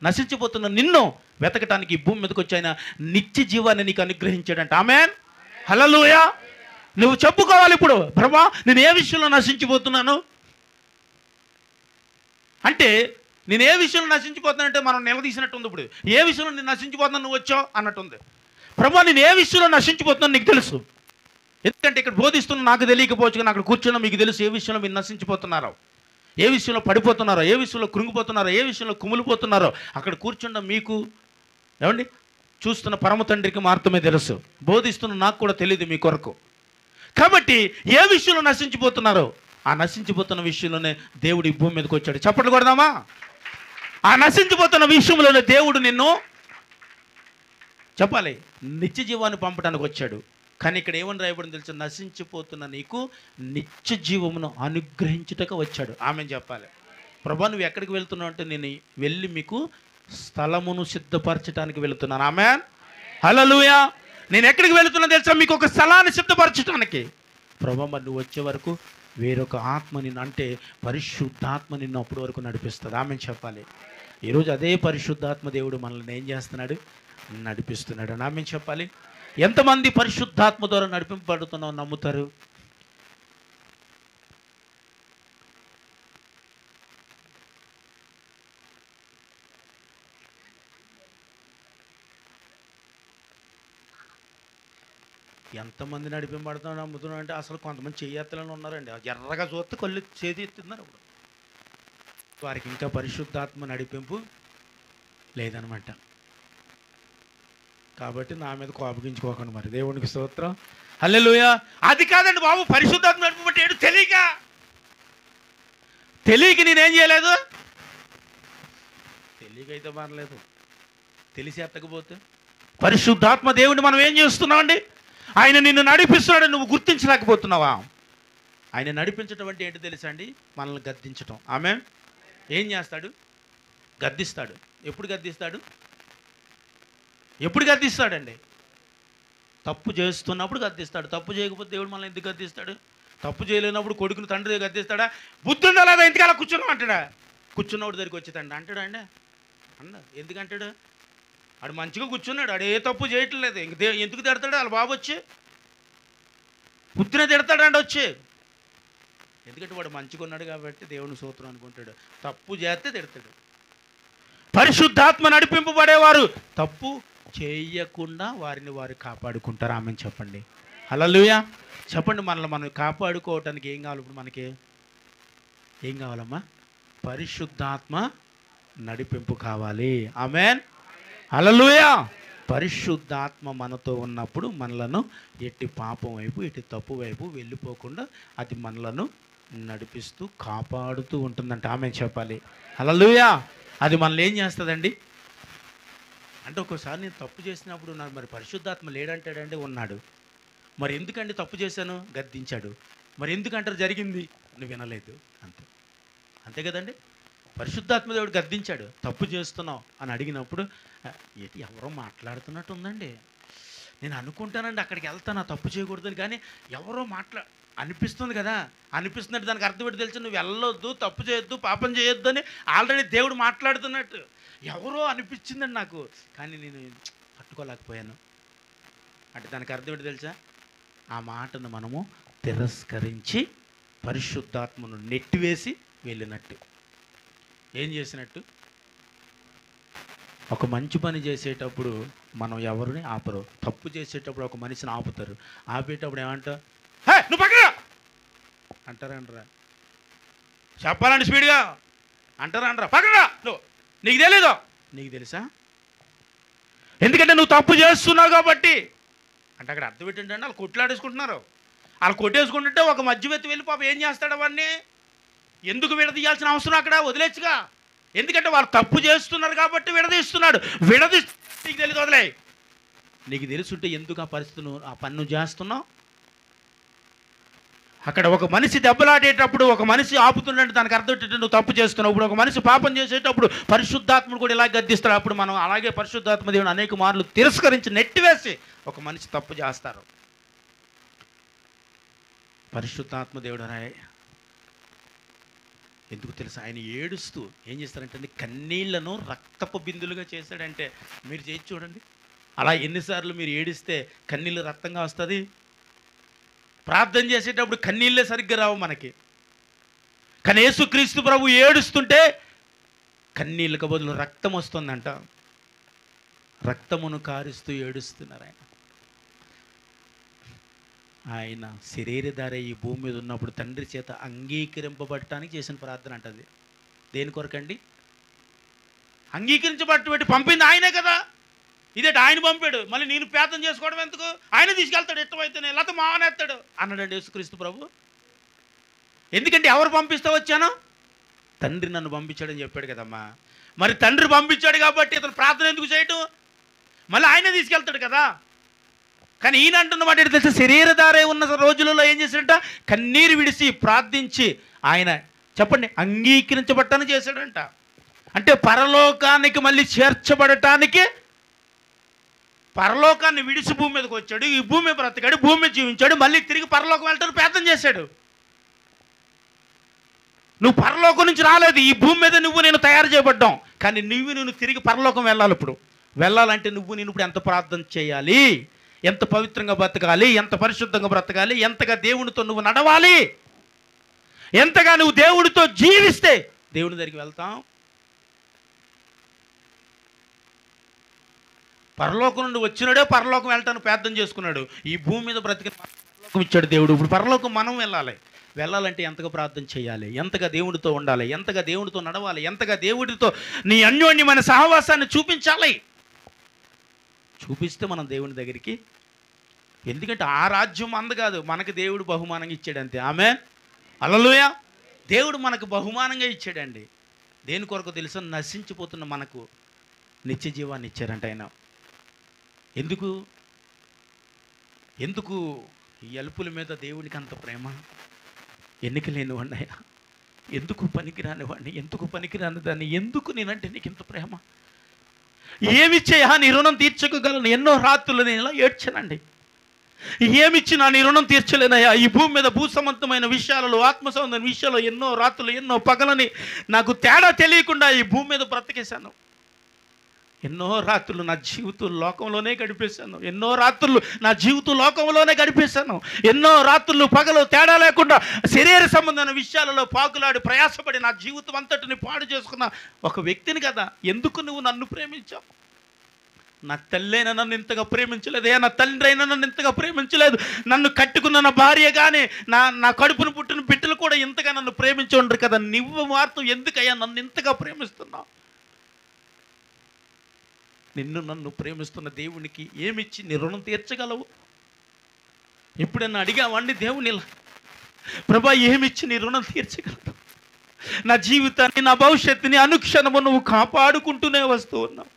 నశించిపోతున్న నిన్ను వెతకటానికి ఈ భూమి మీదకి వచ్చి ఆయన నిత్య జీవాన్ని నీకు అనుగ్రహించాడంట. ఆమేన్. హల్లెలూయా. నువ్వు చెప్పుకోవాలి ఇప్పుడు, ప్రభా నేను ఏ విషయంలో నశించిపోతున్నాను అంటే, నేను ఏ విషయంలో నశించిపోతున్నానంటే మనం నిలదీసినట్టుంది. ఇప్పుడు ఏ విషయంలో నేను నశించిపోతున్నాను నువ్వు వచ్చావు అన్నట్టుంది. ప్రభా నేను ఏ విషయంలో నశించిపోతున్నాను నీకు తెలుసు. ఎందుకంటే ఇక్కడ బోధిస్తున్న నాకు తెలియకపోవచ్చు, కానీ అక్కడ కూర్చున్న మీకు తెలుసు ఏ విషయంలో మీరు నశించిపోతున్నారో, ఏ విషయంలో పడిపోతున్నారో, ఏ విషయంలో కృంగిపోతున్నారో, ఏ విషయంలో కుమిలిపోతున్నారో అక్కడ కూర్చున్న మీకు, ఏమండి, చూస్తున్న పరమ తండ్రికి మాత్రమే తెలుసు. బోధిస్తున్న నాకు కూడా తెలియదు మీ కొరకు. కాబట్టి ఏ విషయంలో నశించిపోతున్నారో ఆ నశించిపోతున్న విషయంలోనే దేవుడు ఈ భూమి మీదకి వచ్చాడు. చప్పట్లు కొడదామా? ఆ నశించిపోతున్న విషయంలోనే దేవుడు నిన్ను చెప్పాలి నిత్య జీవాన్ని పంపడానికి వచ్చాడు. కానీ ఇక్కడ ఏమని రాయబడింది తెలుసు? నశించిపోతున్న నీకు నిత్య జీవమును అనుగ్రహించుటకు వచ్చాడు. ఆమెను చెప్పాలి. ప్రభా నువ్వు ఎక్కడికి వెళ్తున్నావు అంటే, నేను వెళ్ళి మీకు స్థలమును సిద్ధపరచడానికి వెళుతున్నాను. ఆమేన్. హల్లెలూయా. నేను ఎక్కడికి వెళుతున్నా తెలుసా? మీకు ఒక స్థలాన్ని సిద్ధపరచడానికి. ప్రభా మరి నువ్వు వచ్చే వరకు వేరొక ఆత్మ నిన్ను, అంటే పరిశుద్ధాత్మ నిన్ను అప్పటి వరకు నడిపిస్తుంది. ఆమెను చెప్పాలి. ఈరోజు అదే పరిశుద్ధాత్మ దేవుడు మనల్ని ఏం చేస్తున్నాడు? నడిపిస్తున్నాడు. ఆమెను చెప్పాలి. ఎంతమంది పరిశుద్ధాత్మ ద్వారా నడిపింపబడుతున్నావు నమ్ముతారు? ఎంతమంది నడిపింపబడుతున్నాడు నమ్ముతున్నాడు అంటే అసలు కొంతమంది చెయ్యెత్తలని ఉన్నారండి. ఎర్రగా చూస్తే కళ్ళు చేతి ఎత్తున్నారు. అప్పుడు వారికి ఇంకా పరిశుద్ధాత్మ నడిపింపు లేదనమాట. కాబట్టి నా మీద కోపగించుకోకండి మరి. దేవునికి స్తోత్రం, హల్లెలూయా. అది కాదండి బాబు, పరిశుద్ధాత్మ నడిపింపంటే ఏంటో తెలియక నేనేం చేయలేదు. తెలియకైతే మారలేదు, తెలిసి ఎత్తకపోతే. పరిశుద్ధాత్మ దేవుడిని మనం ఏం చేస్తున్నామండి? ఆయన నిన్ను నడిపిస్తున్నాడు, నువ్వు గుర్తించలేకపోతున్నావా? ఆయన నడిపించడం అంటే ఏంటో తెలుసా అండి? మనల్ని గద్దించటం. ఆమె ఏం చేస్తాడు? గద్దిస్తాడు. ఎప్పుడు గద్దిస్తాడు? ఎప్పుడు గద్దిస్తాడండి? తప్పు చేస్తున్నప్పుడు గద్దిస్తాడు. తప్పు చేయకపోతే దేవుడు మనల్ని ఎందుకు గద్దిస్తాడు? తప్పు చేయలేనప్పుడు కొడుకుని తండ్రి గద్దిస్తాడా? బుద్ధి ఉందా లేదా, ఎందుకు అలా కూర్చున్నావు అంటాడా? కూర్చున్నవాడు దగ్గరికి వచ్చి తండ్రి అంటాడా అండి? ఎందుకంటాడు? ఆడు మంచిగా కూర్చున్నాడు, ఆడు ఏ తప్పు చేయట్లేదు, ఎందుకు తిడతాడు? వాళ్ళ బాబు వచ్చి బుద్ధినే తిడతాడండి వచ్చి. ఎందుకంటే వాడు మంచిగా ఉన్నాడు కాబట్టి దేవుని స్తోత్రం అనుకుంటాడు. తప్పు చేస్తే తిడతాడు. పరిశుద్ధాత్మ నడిపింపబడేవారు తప్పు చేయకుండా వారిని వారు కాపాడుకుంటారు. ఆమెను చెప్పండి, హల్లెలూయా. చెప్పండి, మనల్ని మనం కాపాడుకోవటానికి ఏం కావాలి? ఇప్పుడు మనకి ఏం కావాలమ్మా? పరిశుద్ధాత్మ నడిపింపు కావాలి. ఆమెన్, హల్లెలూయా. పరిశుద్ధాత్మ మనతో ఉన్నప్పుడు మనలను ఎట్టి పాపం వైపు ఎట్టి తప్పు వైపు వెళ్ళిపోకుండా అది మనలను నడిపిస్తూ కాపాడుతూ ఉంటుందంట. ఆమె చెప్పాలి, హల్లెలూయా. అది మనల్ని ఏం చేస్తుందండి అంటే, ఒక్కోసారి నేను తప్పు చేసినప్పుడు నాకు మరి పరిశుద్ధాత్మ లేడంటాడండి. ఉన్నాడు. మరి ఎందుకండి తప్పు చేశాను? గద్దించాడు. మరి ఎందుకంటారు జరిగింది? నువ్వు వినలేదు, అంతే కదండి. పరిశుద్ధాత్మ దేవుడు గద్దించాడు. తప్పు చేస్తున్నావు అని అడిగినప్పుడు ఏంటి ఎవరో మాట్లాడుతున్నట్టు ఉందండి, నేను అనుకుంటానండి అక్కడికి వెళ్తాను తప్పు చేయకూడదని, కానీ ఎవరో అనిపిస్తుంది కదా. అనిపిస్తున్నట్టు దానికి అర్థం ఏంటి తెలుసు? నువ్వు వెళ్ళొద్దు, తప్పు చేయొద్దు, పాపం చేయొద్దు అని ఆల్రెడీ దేవుడు మాట్లాడుతున్నట్టు ఎవరో అనిపించిందండి నాకు, కానీ నేను పట్టుకోలేకపోయాను అంటే దానికి అర్థం ఏంటి తెలుసా? ఆ మాటను మనము తిరస్కరించి పరిశుద్ధాత్మను నెట్టివేసి వెళ్ళినట్టు. ఏం చేసినట్టు? ఒక మంచి పని చేసేటప్పుడు మనం ఎవరిని ఆపరు. తప్పు చేసేటప్పుడు ఒక మనిషిని ఆపుతారు. ఆపేటప్పుడు ఏమంటావు? నువ్వు పక్కన అంటారా? చెప్పాలండి స్పీడ్గా అంటారా? పక్కన నువ్వు, నీకు తెలీదు. నీకు తెలుసా? ఎందుకంటే నువ్వు తప్పు చేస్తున్నావు కాబట్టి అంటే అక్కడ అర్థం ఏంటంటే వాళ్ళు కొట్లాడేసుకుంటున్నారు. వాళ్ళు కొట్టేసుకుంటుంటే ఒక మధ్యవర్తి వెళ్ళి పాపం ఏం చేస్తాడు? వాడిని ఎందుకు విడదీయాల్సిన అవసరం అక్కడ? వదిలేచ్చుగా. ఎందుకంటే వాళ్ళు తప్పు చేస్తున్నారు కాబట్టి విడదీస్తున్నాడు. నీకు తెలియదు, వదిలే. నీకు తెలుసుంటే ఎందుకు ఆ పరిస్థితి ఆ పన్ను చేస్తున్నావు? అక్కడ ఒక మనిషి దెబ్బలాడేటప్పుడు ఒక మనిషి ఆపుతుండే దానికి అర్థం ఏంటంటే నువ్వు తప్పు చేస్తున్నావు. ఇప్పుడు ఒక మనిషి పాపం చేసేటప్పుడు పరిశుద్ధాత్ముడు కూడా ఇలా గద్దిస్తాడు. అప్పుడు మనం అలాగే పరిశుద్ధాత్మ దేవుని అనేక మార్లు తిరస్కరించి నెట్టివేసి ఒక మనిషి తప్పు చేస్తారు. పరిశుద్ధాత్మ దేవుడు ఎందుకు తెలుసా? ఆయన ఏడుస్తూ ఏం చేస్తారంటే కన్నీళ్లను రక్తపు బిందులుగా చేశాడంటే మీరు చేసి చూడండి. అలా ఎన్నిసార్లు మీరు ఏడిస్తే కన్నీళ్ళు రక్తంగా వస్తుంది? ప్రార్థన చేసేటప్పుడు కన్నీళ్ళే సరిగ్గా రావు మనకి. కానీ యేసుక్రీస్తు ప్రభు ఏడుస్తుంటే కన్నీళ్ళకు బదులు రక్తం వస్తుందంట. రక్తమును కారుస్తూ ఏడుస్తున్నారు ఆయన. ఆయన శరీరధారి ఈ భూమి మీద ఉన్నప్పుడు తండ్రి చేత అంగీకరింపబడటానికి చేసిన ప్రార్థన అంటది. దేని కొరకండి? అంగీకరించబట్టి పంపింది ఆయనే కదా. ఇదేంటి ఆయన పంపాడు, మళ్ళీ నేను ప్రార్థన చేసుకోవడం ఎందుకు? ఆయన తీసుకెళ్తాడు, ఇష్టమైతేనే, లేకపోతే మానేస్తాడు అన్నాడండి యేసుక్రీస్తు ప్రభు. ఎందుకంటే ఎవరు పంపిస్తే వచ్చాను? తండ్రి నన్ను పంపించాడని చెప్పాడు కదమ్మా. మరి తండ్రి పంపించాడు కాబట్టి ఇతను ప్రార్థన ఎందుకు చేయటం? మళ్ళీ ఆయనే తీసుకెళ్తాడు కదా. కానీ ఈయన అంటున్నమాట ఏంటి తెలుసా? శరీరధారే ఉన్న రోజులలో ఏం చేశాడంట? కన్నీరు విడిచి ప్రార్థించి ఆయన చెప్పండి అంగీకరించబట్టాన్ని చేశాడంట. అంటే పరలోకానికి మళ్ళీ చేర్చబడటానికి పరలోకాన్ని విడిచి భూమి మీదకి వచ్చాడు. ఈ భూమి బ్రతికాడు, భూమి మీద జీవించాడు, మళ్ళీ తిరిగి పరలోకం వెళ్తాడు ప్రార్థన చేశాడు. నువ్వు పరలోకం నుంచి రాలేదు, ఈ భూమి మీద నేను తయారు చేయబడ్డాం. కానీ నువ్వు తిరిగి పరలోకం వెళ్ళాలి. ఇప్పుడు వెళ్ళాలంటే నేను ఇప్పుడు ఎంత ప్రార్థన చేయాలి, ఎంత పవిత్రంగా బ్రతకాలి, ఎంత పరిశుద్ధంగా బ్రతకాలి, ఎంతగా దేవునితో నువ్వు నడవాలి, ఎంతగా నువ్వు దేవుడితో జీవిస్తే దేవుని దగ్గరికి వెళ్తాం. పరలోకం నుండి వచ్చినాడే పరలోకం వెళ్ళటానికి ప్రార్థన చేసుకున్నాడు. ఈ భూమి మీద బ్రతికి పరలోకం ఇచ్చాడు దేవుడు. ఇప్పుడు పరలోకం మనం వెళ్ళాలంటే ఎంతగా ప్రార్థన చేయాలి, ఎంతగా దేవుడితో ఉండాలి, ఎంతగా దేవుడితో నడవాలి, ఎంతగా దేవుడితో నీ అన్యోన్యమైన సహవాసాన్ని చూపించాలి. చూపిస్తే మనం దేవుని దగ్గరికి, ఎందుకంటే ఆ రాజ్యం అంద కాదు, మనకి దేవుడు బహుమానంగా ఇచ్చాడు అంతే. ఆమె హల్లెలూయా. దేవుడు మనకు బహుమానంగా ఇచ్చాడండి. దేని కొరకు తెలుసా? నశించిపోతున్న మనకు నిత్య జీవాన్ని ఇచ్చారంట ఆయన. ఎందుకు ఈ అలుపుల మీద దేవునికి అంత ప్రేమ? ఎన్నిక లేనివాడిని అయ్యా, ఎందుకు పనికిరానివాడిని, ఎందుకు పనికిరాని దాన్ని, ఎందుకు నేనంటే నీకు ఇంత ప్రేమ? ఏమిచ్చేయా నీ రుణం తీర్చుకోగలను? ఎన్నో రాత్రులు నేను ఇలా ఏడ్చానండి. ఏమిచ్చినా నీ రుణం తీర్చలేనయ్యా. ఈ భూమి మీద భూసంబంధమైన విషయాలలో, ఆత్మ సంబంధమైన విషయాల్లో ఎన్నో రాత్రులు, ఎన్నో పగలని నాకు తేడా తెలియకుండా ఈ భూమి మీద బ్రతికేశాను. ఎన్నో రాత్రులు నా జీవితం లోకంలోనే గడిపేశాను. ఎన్నో రాత్రులు నా జీవితం లోకంలోనే గడిపేశాను. ఎన్నో రాత్రులు పగలు తేడా లేకుండా శరీర సంబంధమైన విషయాలలో పాకులాడి ప్రయాసపడి నా జీవితం అంతటిని పాడు చేసుకున్న ఒక వ్యక్తిని కదా. ఎందుకు నువ్వు నన్ను ప్రేమించావు? నా తల్లైనా నన్ను ఇంతగా ప్రేమించలేదు, నా తండ్రి అయినా నన్ను ఇంతగా ప్రేమించలేదు, నన్ను కట్టుకున్న నా భార్య కానీ నా కడుపును పుట్టిన బిడ్డలు కూడా ఇంతగా నన్ను ప్రేమించి ఉండరు కదా. నువ్వు మాత్రం ఎందుకయ్యా నన్ను ఇంతగా ప్రేమిస్తున్నావు? నన్ను ప్రేమిస్తున్న దేవునికి ఏమిచ్చి నీ రుణం తీర్చగలవు? ఎప్పుడన్నా అడిగావండి దేవుని, ప్రభా ఏమిచ్చి నీ రుణం తీర్చగలవు? నా జీవితాన్ని, నా భవిష్యత్తుని అనుక్షణము నువ్వు కాపాడుకుంటూనే వస్తూ ఉన్నావు.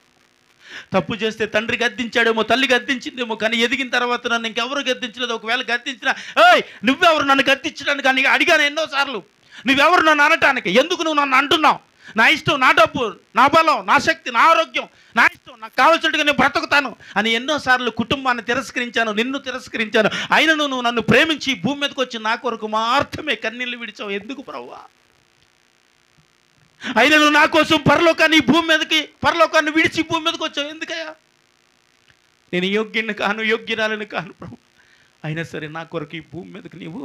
తప్పు చేస్తే తండ్రి గద్దించాడేమో, తల్లి గద్దించిందేమో, కానీ ఎదిగిన తర్వాత నన్ను ఇంకెవరు గద్దించలేదు. ఒకవేళ గద్దించినా, ఏయ్ నువ్వెవరు నన్ను గద్దించడానికి? కానీ అడిగాను ఎన్నోసార్లు, నువ్వెవరు నన్ను అనటానికి? ఎందుకు నువ్వు నన్ను అంటున్నావు? నా ఇష్టం, నా డబ్బు, నా బలం, నా శక్తి, నా ఆరోగ్యం, నా ఇష్టం, నాకు కావాల్సినట్టుగా నేను బ్రతుకుతాను అని ఎన్నోసార్లు కుటుంబాన్ని తిరస్కరించాను, నిన్ను తిరస్కరించాను. అయినను నువ్వు నన్ను ప్రేమించి భూమి మీదకి వచ్చి నా కొరకు మాత్రమే కన్నీళ్ళు విడిచావు. ఎందుకు ప్రభువా? అయినా నువ్వు నా కోసం పరలోకాన్ని విడిచి భూమి మీదకి వచ్చావు. ఎందుకయ్యా? నేను యోగ్యుని కాను, యోగ్యురాలని కాను ప్రభు. అయినా సరే నా కొరకు ఈ భూమి మీదకి నీవు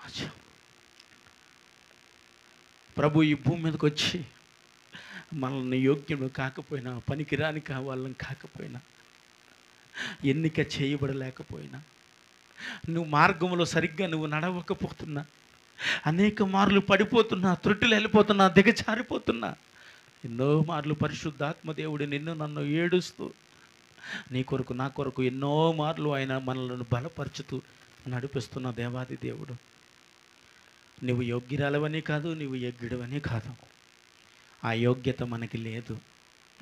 వచ్చావు. ప్రభు ఈ భూమి మీదకి వచ్చి మనల్ని యోగ్యులు కాకపోయినా, పనికిరాని వాళ్ళని కాకపోయినా, ఎన్నిక చేయబడలేకపోయినా, నువ్వు మార్గంలో సరిగ్గా నువ్వు నడవకపోతున్నా, అనేక మార్లు పడిపోతున్నా, త్రుట్టులు వెళ్ళిపోతున్నా, దిగజారిపోతున్నా, ఎన్నో మార్లు పరిశుద్ధాత్మ దేవుడు నిన్ను నన్ను ఏడుస్తూ నీ కొరకు నా కొరకు ఎన్నో మార్లు ఆయన మనల్ని బలపరుచుతూ నడిపిస్తున్న దేవాది దేవుడు. నువ్వు యోగ్యురాలవని కాదు, నువ్వు యోగ్యుడవని కాదు. ఆ యోగ్యత మనకి లేదు.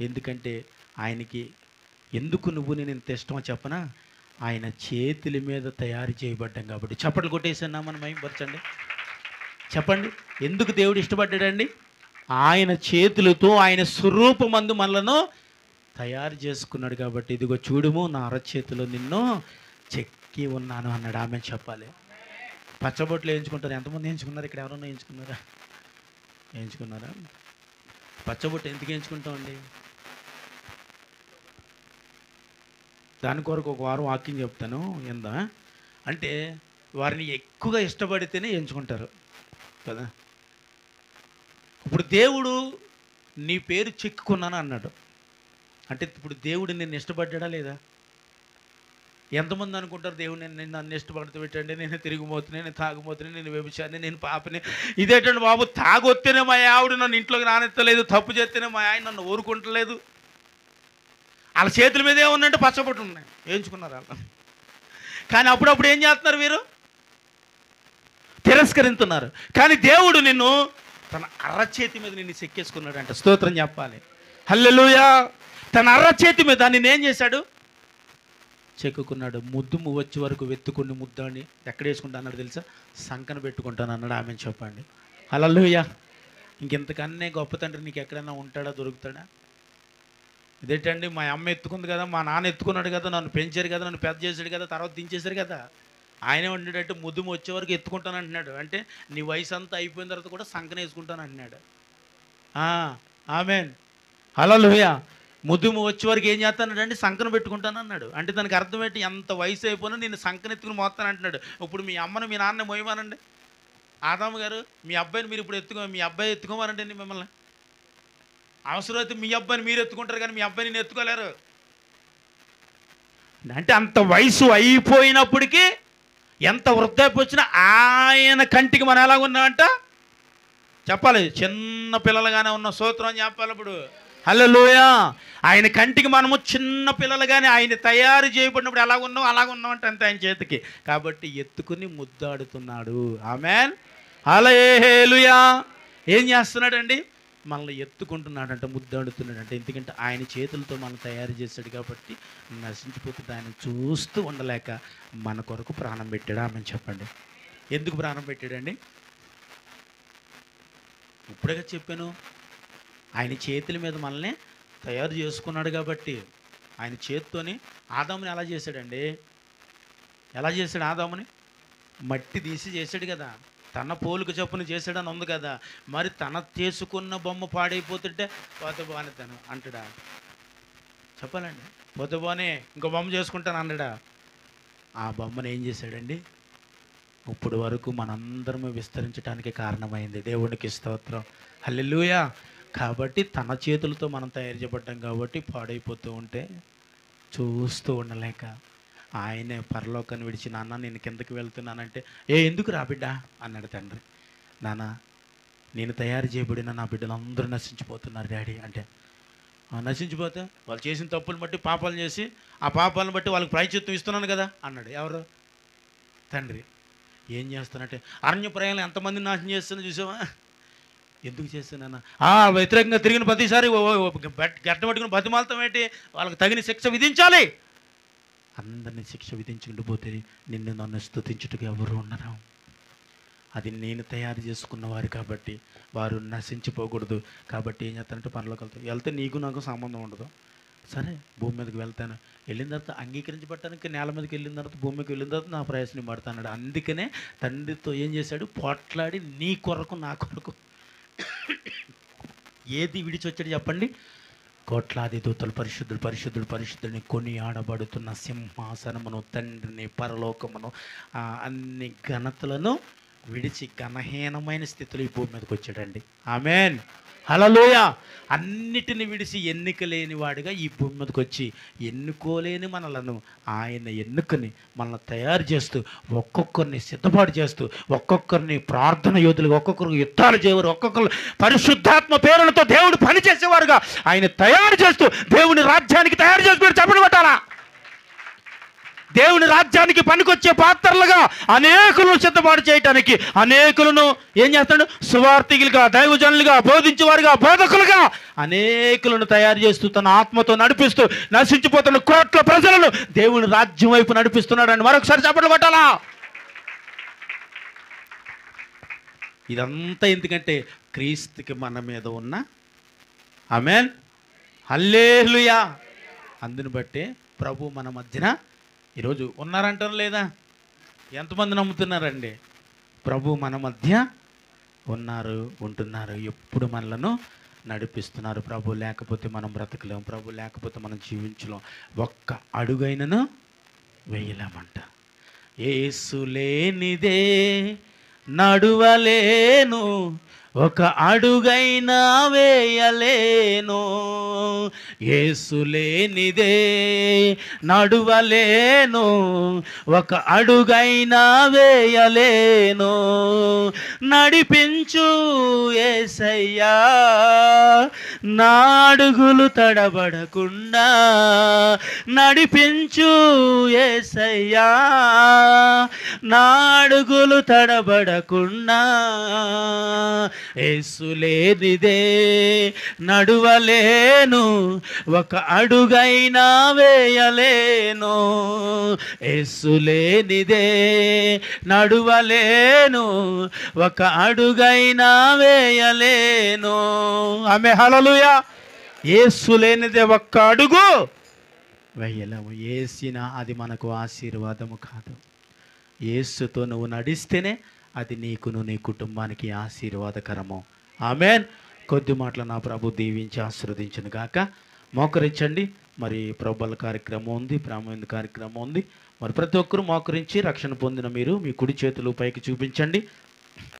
ఎందుకంటే ఆయనకి ఎందుకు నేను ఇంత ఇష్టమో చెప్పనా? ఆయన చేతుల మీద తయారు చేయబడ్డాం కాబట్టి. చప్పట్లు కొట్టేసాను మనం మైంపరచండి. చెప్పండి, ఎందుకు దేవుడు ఇష్టపడ్డాడండి? ఆయన చేతులతో ఆయన స్వరూపమందు మనలను తయారు చేసుకున్నాడు కాబట్టి. ఇదిగో చూడుము, నా అరచేతిలో నిన్ను చెక్కి ఉన్నాను అన్నాడు. ఆమె చెప్పాలి. పచ్చబొట్లు వేయించుకుంటారు. ఎంతమంది వేయించుకున్నారు? ఇక్కడ ఎవరన్నా వేయించుకున్నారా? పచ్చబొట్టు ఎందుకు వేయించుకుంటామండి? దాని కొరకు ఒక వారం వాక్యం చెప్తాను ఏందా అంటే, వారిని ఎక్కువగా ఇష్టపడితేనే ఎంచుకుంటారు కదా. ఇప్పుడు దేవుడు నీ పేరు చెక్కుకున్నాను అన్నాడు అంటే, ఇప్పుడు దేవుడు నిన్ను ఇష్టపడ్డా లేదా? ఎంతమంది అనుకుంటారు దేవుడు నన్ను ఇష్టపడుతూ పెట్టండి, నేను తిరిగిపోతున్నా, నేను తాగుపోతున్నా, నేను వ్యభిచారిని, నేను పాపని. ఇదేంటండి బాబు, తాగొస్తేనే మా ఆవిడ నన్ను ఇంట్లోకి రానెత్తలేదు, తప్పు చేస్తేనే మా ఆయన నన్ను ఊరుకుంటలేదు. వాళ్ళ చేతుల మీద ఏమున్నాయంటే పచ్చబొట్టు ఉన్నాయి, వేయించుకున్నారు వాళ్ళు. కానీ అప్పుడప్పుడు ఏం చేస్తున్నారు వీరు? తిరస్కరిస్తున్నారు. కానీ దేవుడు నిన్ను తన అరచేతి మీద నిన్ను చెక్కేసుకున్నాడు అంట. స్తోత్రం చెప్పాలి. హల్లెలూయా. తన అరచేతి మీద నిన్నేం చేశాడు? చెక్కుకున్నాడు. ముద్దు వచ్చే వరకు వెతుకుని ముద్దాన్ని ఎక్కడ వేసుకుంటా అన్నాడు తెలుసా? సంకన పెట్టుకుంటాను అన్నాడు. ఆమెను చెప్పండి. హల్లెలూయా. ఇంకెంతకన్నా గొప్ప తండ్రి నీకు ఎక్కడైనా ఉంటాడా, దొరుకుతాడా? ఇదేంటండి, మా అమ్మ ఎత్తుకుంది కదా, మా నాన్న ఎత్తుకున్నాడు కదా, నన్ను పెంచారు కదా, నన్ను పెద్ద చేశాడు కదా, తర్వాత దించేశారు కదా. ఆయనే ఉండేటట్టు ముద్దు వచ్చే వరకు ఎత్తుకుంటాను అంటున్నాడు. అంటే నీ వయసు అంతా అయిపోయిన తర్వాత కూడా సంకన వేసుకుంటాను అంటున్నాడు. ఆమేన్. హల్లెలూయా. ముద్దు వచ్చే వరకు ఏం చేస్తానంటే సంకన పెట్టుకుంటాను అన్నాడు. అంటే దానికి అర్థం ఏంటి? ఎంత వయసు అయిపోయినా నేను సంకన ఎత్తుకుని మోస్తాను అంటున్నాడు. ఇప్పుడు మీ అమ్మను మీ నాన్న మోయమానండి. ఆదాము గారు, మీ అబ్బాయిని మీరు ఇప్పుడు మీ అబ్బాయి ఎత్తుకోమారండి మిమ్మల్ని. అవసరమైతే మీ అబ్బాయిని మీరు ఎత్తుకుంటారు, కానీ మీ అబ్బాయిని నేను ఎత్తుకోలేరు. అంటే అంత వయసు అయిపోయినప్పటికీ, ఎంత వృద్ధాప్యం వచ్చినా ఆయన కంటికి మనం ఎలా ఉన్నామంట చెప్పాలి. చిన్న పిల్లలుగానే ఉన్న స్తోత్రం అని చెప్పాలి. ఇప్పుడు హల్లెలూయా. ఆయన కంటికి మనము చిన్న పిల్లలుగానే ఆయన తయారు చేయబడినప్పుడు ఎలా ఉన్నాం అలాగ ఉన్నామంటే అంతే ఆయన చేతికి. కాబట్టి ఎత్తుకుని ముద్దాడుతున్నాడు. ఆమేన్, హల్లెలూయా. ఏం చేస్తున్నాడండి? మనల్ని ఎత్తుకుంటున్నాడంట, ముద్దాడుతున్నాడంట. ఎందుకంటే ఆయన చేతులతో మనం తయారు చేశాడు కాబట్టి నశించిపోతుంది. ఆయన చూస్తూ ఉండలేక మన కొరకు ప్రాణం పెట్టాడు. ఆమె చెప్పండి, ఎందుకు ప్రాణం పెట్టాడండి? ఇప్పుడే చెప్పాను, ఆయన చేతుల మీద మనల్ని తయారు చేసుకున్నాడు కాబట్టి. ఆయన చేత్తోని ఆదాముని ఎలా చేశాడండి? ఎలా చేశాడు ఆదాముని? మట్టి తీసి చేశాడు కదా, తన పోలిక చొప్పున చేశాడని ఉంది కదా. మరి తన చేసుకున్న బొమ్మ పాడైపోతుంటే పోతే బాగానే తను అంటాడా? చెప్పాలండి, పోతే బాగానే ఇంకో బొమ్మ చేసుకుంటాను అన్నాడా? ఆ బొమ్మను ఏం చేశాడండి? ఇప్పుడు వరకు మనందరము విస్తరించడానికి కారణమైంది. దేవునికి స్తోత్రం, హల్లెలూయా. కాబట్టి తన చేతులతో మనం తయారు చేయబడ్డాం కాబట్టి పాడైపోతూ ఉంటే చూస్తూ ఉండలేక ఆయనే పరలోకాన్ని విడిచి, నాన్న నేను కిందకి వెళ్తున్నానంటే, ఎందుకు రా బిడ్డ అన్నాడు తండ్రి. నాన్న నేను తయారు చేయబడిన నా బిడ్డలందరూ నశించిపోతున్నారు డాడీ అంటే. నశించిపోతే వాళ్ళు చేసిన తప్పులు బట్టి పాపాలు చేసి ఆ పాపాలను బట్టి వాళ్ళకి ప్రాయశ్చిత్తం ఇస్తున్నాను కదా అన్నాడు. ఎవరు? తండ్రి. ఏం చేస్తానంటే, అరణ్య ప్రయాణం ఎంతమందిని నాశనం చేస్తున్నా చూసావా? ఎందుకు చేస్తున్నాను? వ్యతిరేకంగా తిరిగిన ప్రతిసారి గడ్డ పట్టుకుని బతిమాలతం ఏంటి? వాళ్ళకి తగిన శిక్ష విధించాలి. అందరినీ శిక్ష విధించుకుంటూ పోతే నిన్ను నన్ను స్తుతించుటకు ఎవరు ఉండరు. అది నేను తయారు చేసుకున్నవారు కాబట్టి వారు నశించిపోకూడదు. కాబట్టి ఏం చేస్తానంటే పరలోకి వెళ్తే నీకు నాకు సంబంధం ఉండదు. సరే భూమి మీదకి వెళ్తాను. వెళ్ళిన తర్వాత అంగీకరించబడటానికి నేల మీదకి వెళ్ళిన తర్వాత, భూమికి వెళ్ళిన తర్వాత నా ప్రయాసం పడతాడు. అందుకనే తండ్రితో ఏం చేశాడు? పోట్లాడి నీ కొరకు నా కొరకు ఏది విడిచొచ్చాడు చెప్పండి? కోట్లాది దూతలు పరిశుద్ధుడు పరిశుద్ధుడు పరిశుద్ధుడిని కొని ఆడబడుతున్న సింహాసనమును, తండ్రిని, పరలోకమును, అన్ని ఘనతలను విడిచి ఘనహీనమైన స్థితిలో ఈ భూమి మీదకి వచ్చాడండి. ఆమేన్, హల్లెలూయా. అన్నిటిని విడిచి ఎన్నిక లేని వాడిగా ఈ భూమి మీదకి వచ్చి ఎన్నుకోలేని మనలను ఆయన ఎన్నుకొని మనల్ని తయారు చేస్తూ, ఒక్కొక్కరిని సిద్ధపాటు చేస్తూ, ఒక్కొక్కరిని ప్రార్థన యోధులుగా, ఒక్కొక్కరికి యుద్ధాలు చేయవారు, ఒక్కొక్కరు పరిశుద్ధాత్మ పేరులతో దేవుడు పనిచేసేవారుగా ఆయన తయారు చేస్తూ దేవుని రాజ్యానికి తయారు చేస్తూ చెప్పండి కొట్టాలా? దేవుని రాజ్యానికి పనికొచ్చే పాత్రలుగా అనేకులను సిద్ధపాటు చేయటానికి అనేకులను ఏం చేస్తాడు? సువార్థికులుగా, దైవజనులుగా, బోధించేవారుగా, బోధకులుగా అనేకులను తయారు చేస్తూ తన ఆత్మతో నడిపిస్తూ నశించిపోతున్న కోట్ల ప్రజలను దేవుని రాజ్యం వైపు నడిపిస్తున్నాడని మరొకసారి చప్పట్లు కొట్టాలా? ఇదంతా ఎందుకంటే క్రీస్తుకి మన మీద ఉన్న ఆమేన్, హల్లెలూయా. అందుని బట్టే ప్రభు మన మధ్యన ఈరోజు ఉన్నారంటారు లేదా? ఎంతమంది నమ్ముతున్నారండి? ప్రభు మన మధ్య ఉన్నారు, ఉంటున్నారు, ఎప్పుడు మనలను నడిపిస్తున్నారు. ప్రభు లేకపోతే మనం బ్రతకలేం, ప్రభు లేకపోతే మనం జీవించలేం, ఒక్క అడుగైనను వేయలేమంట. యేసు లేనిదే నడువలేను, ఒక అడుగైనా వేయలేను. యేసు లేనిదే నడువలేను, ఒక అడుగైనా వేయలేను. నడిపించు యేసయ్యా నా అడుగులు తడబడకుండా, నడిపించు యేసయ్యా నా అడుగులు తడబడకుండా. యేసు లేనిదే నడువలేను, ఒక అడుగైనా వేయలేను. యేసు లేనిదే నడువలేను, ఒక అడుగైనా వేయలేను. ఆమె హల్లెలూయా. యేసు లేనిదే ఒక్క అడుగు వేయలేము. యేసిన అది మనకు ఆశీర్వాదము కాదు. యేసుతో నువ్వు నడిస్తేనే అది నీకును నీ కుటుంబానికి ఆశీర్వాదకరము. ఆమేన్. కొద్ది మాటలు నా ప్రభు దీవించి ఆశీర్వదించును గాక. మోకరించండి. మరి ప్రభుల కార్యక్రమం ఉంది, ప్రాముఖ్యమైన కార్యక్రమం ఉంది. మరి ప్రతి ఒక్కరూ మోకరించి రక్షణ పొందిన మీరు మీ కుడి చేతులు పైకి చూపించండి.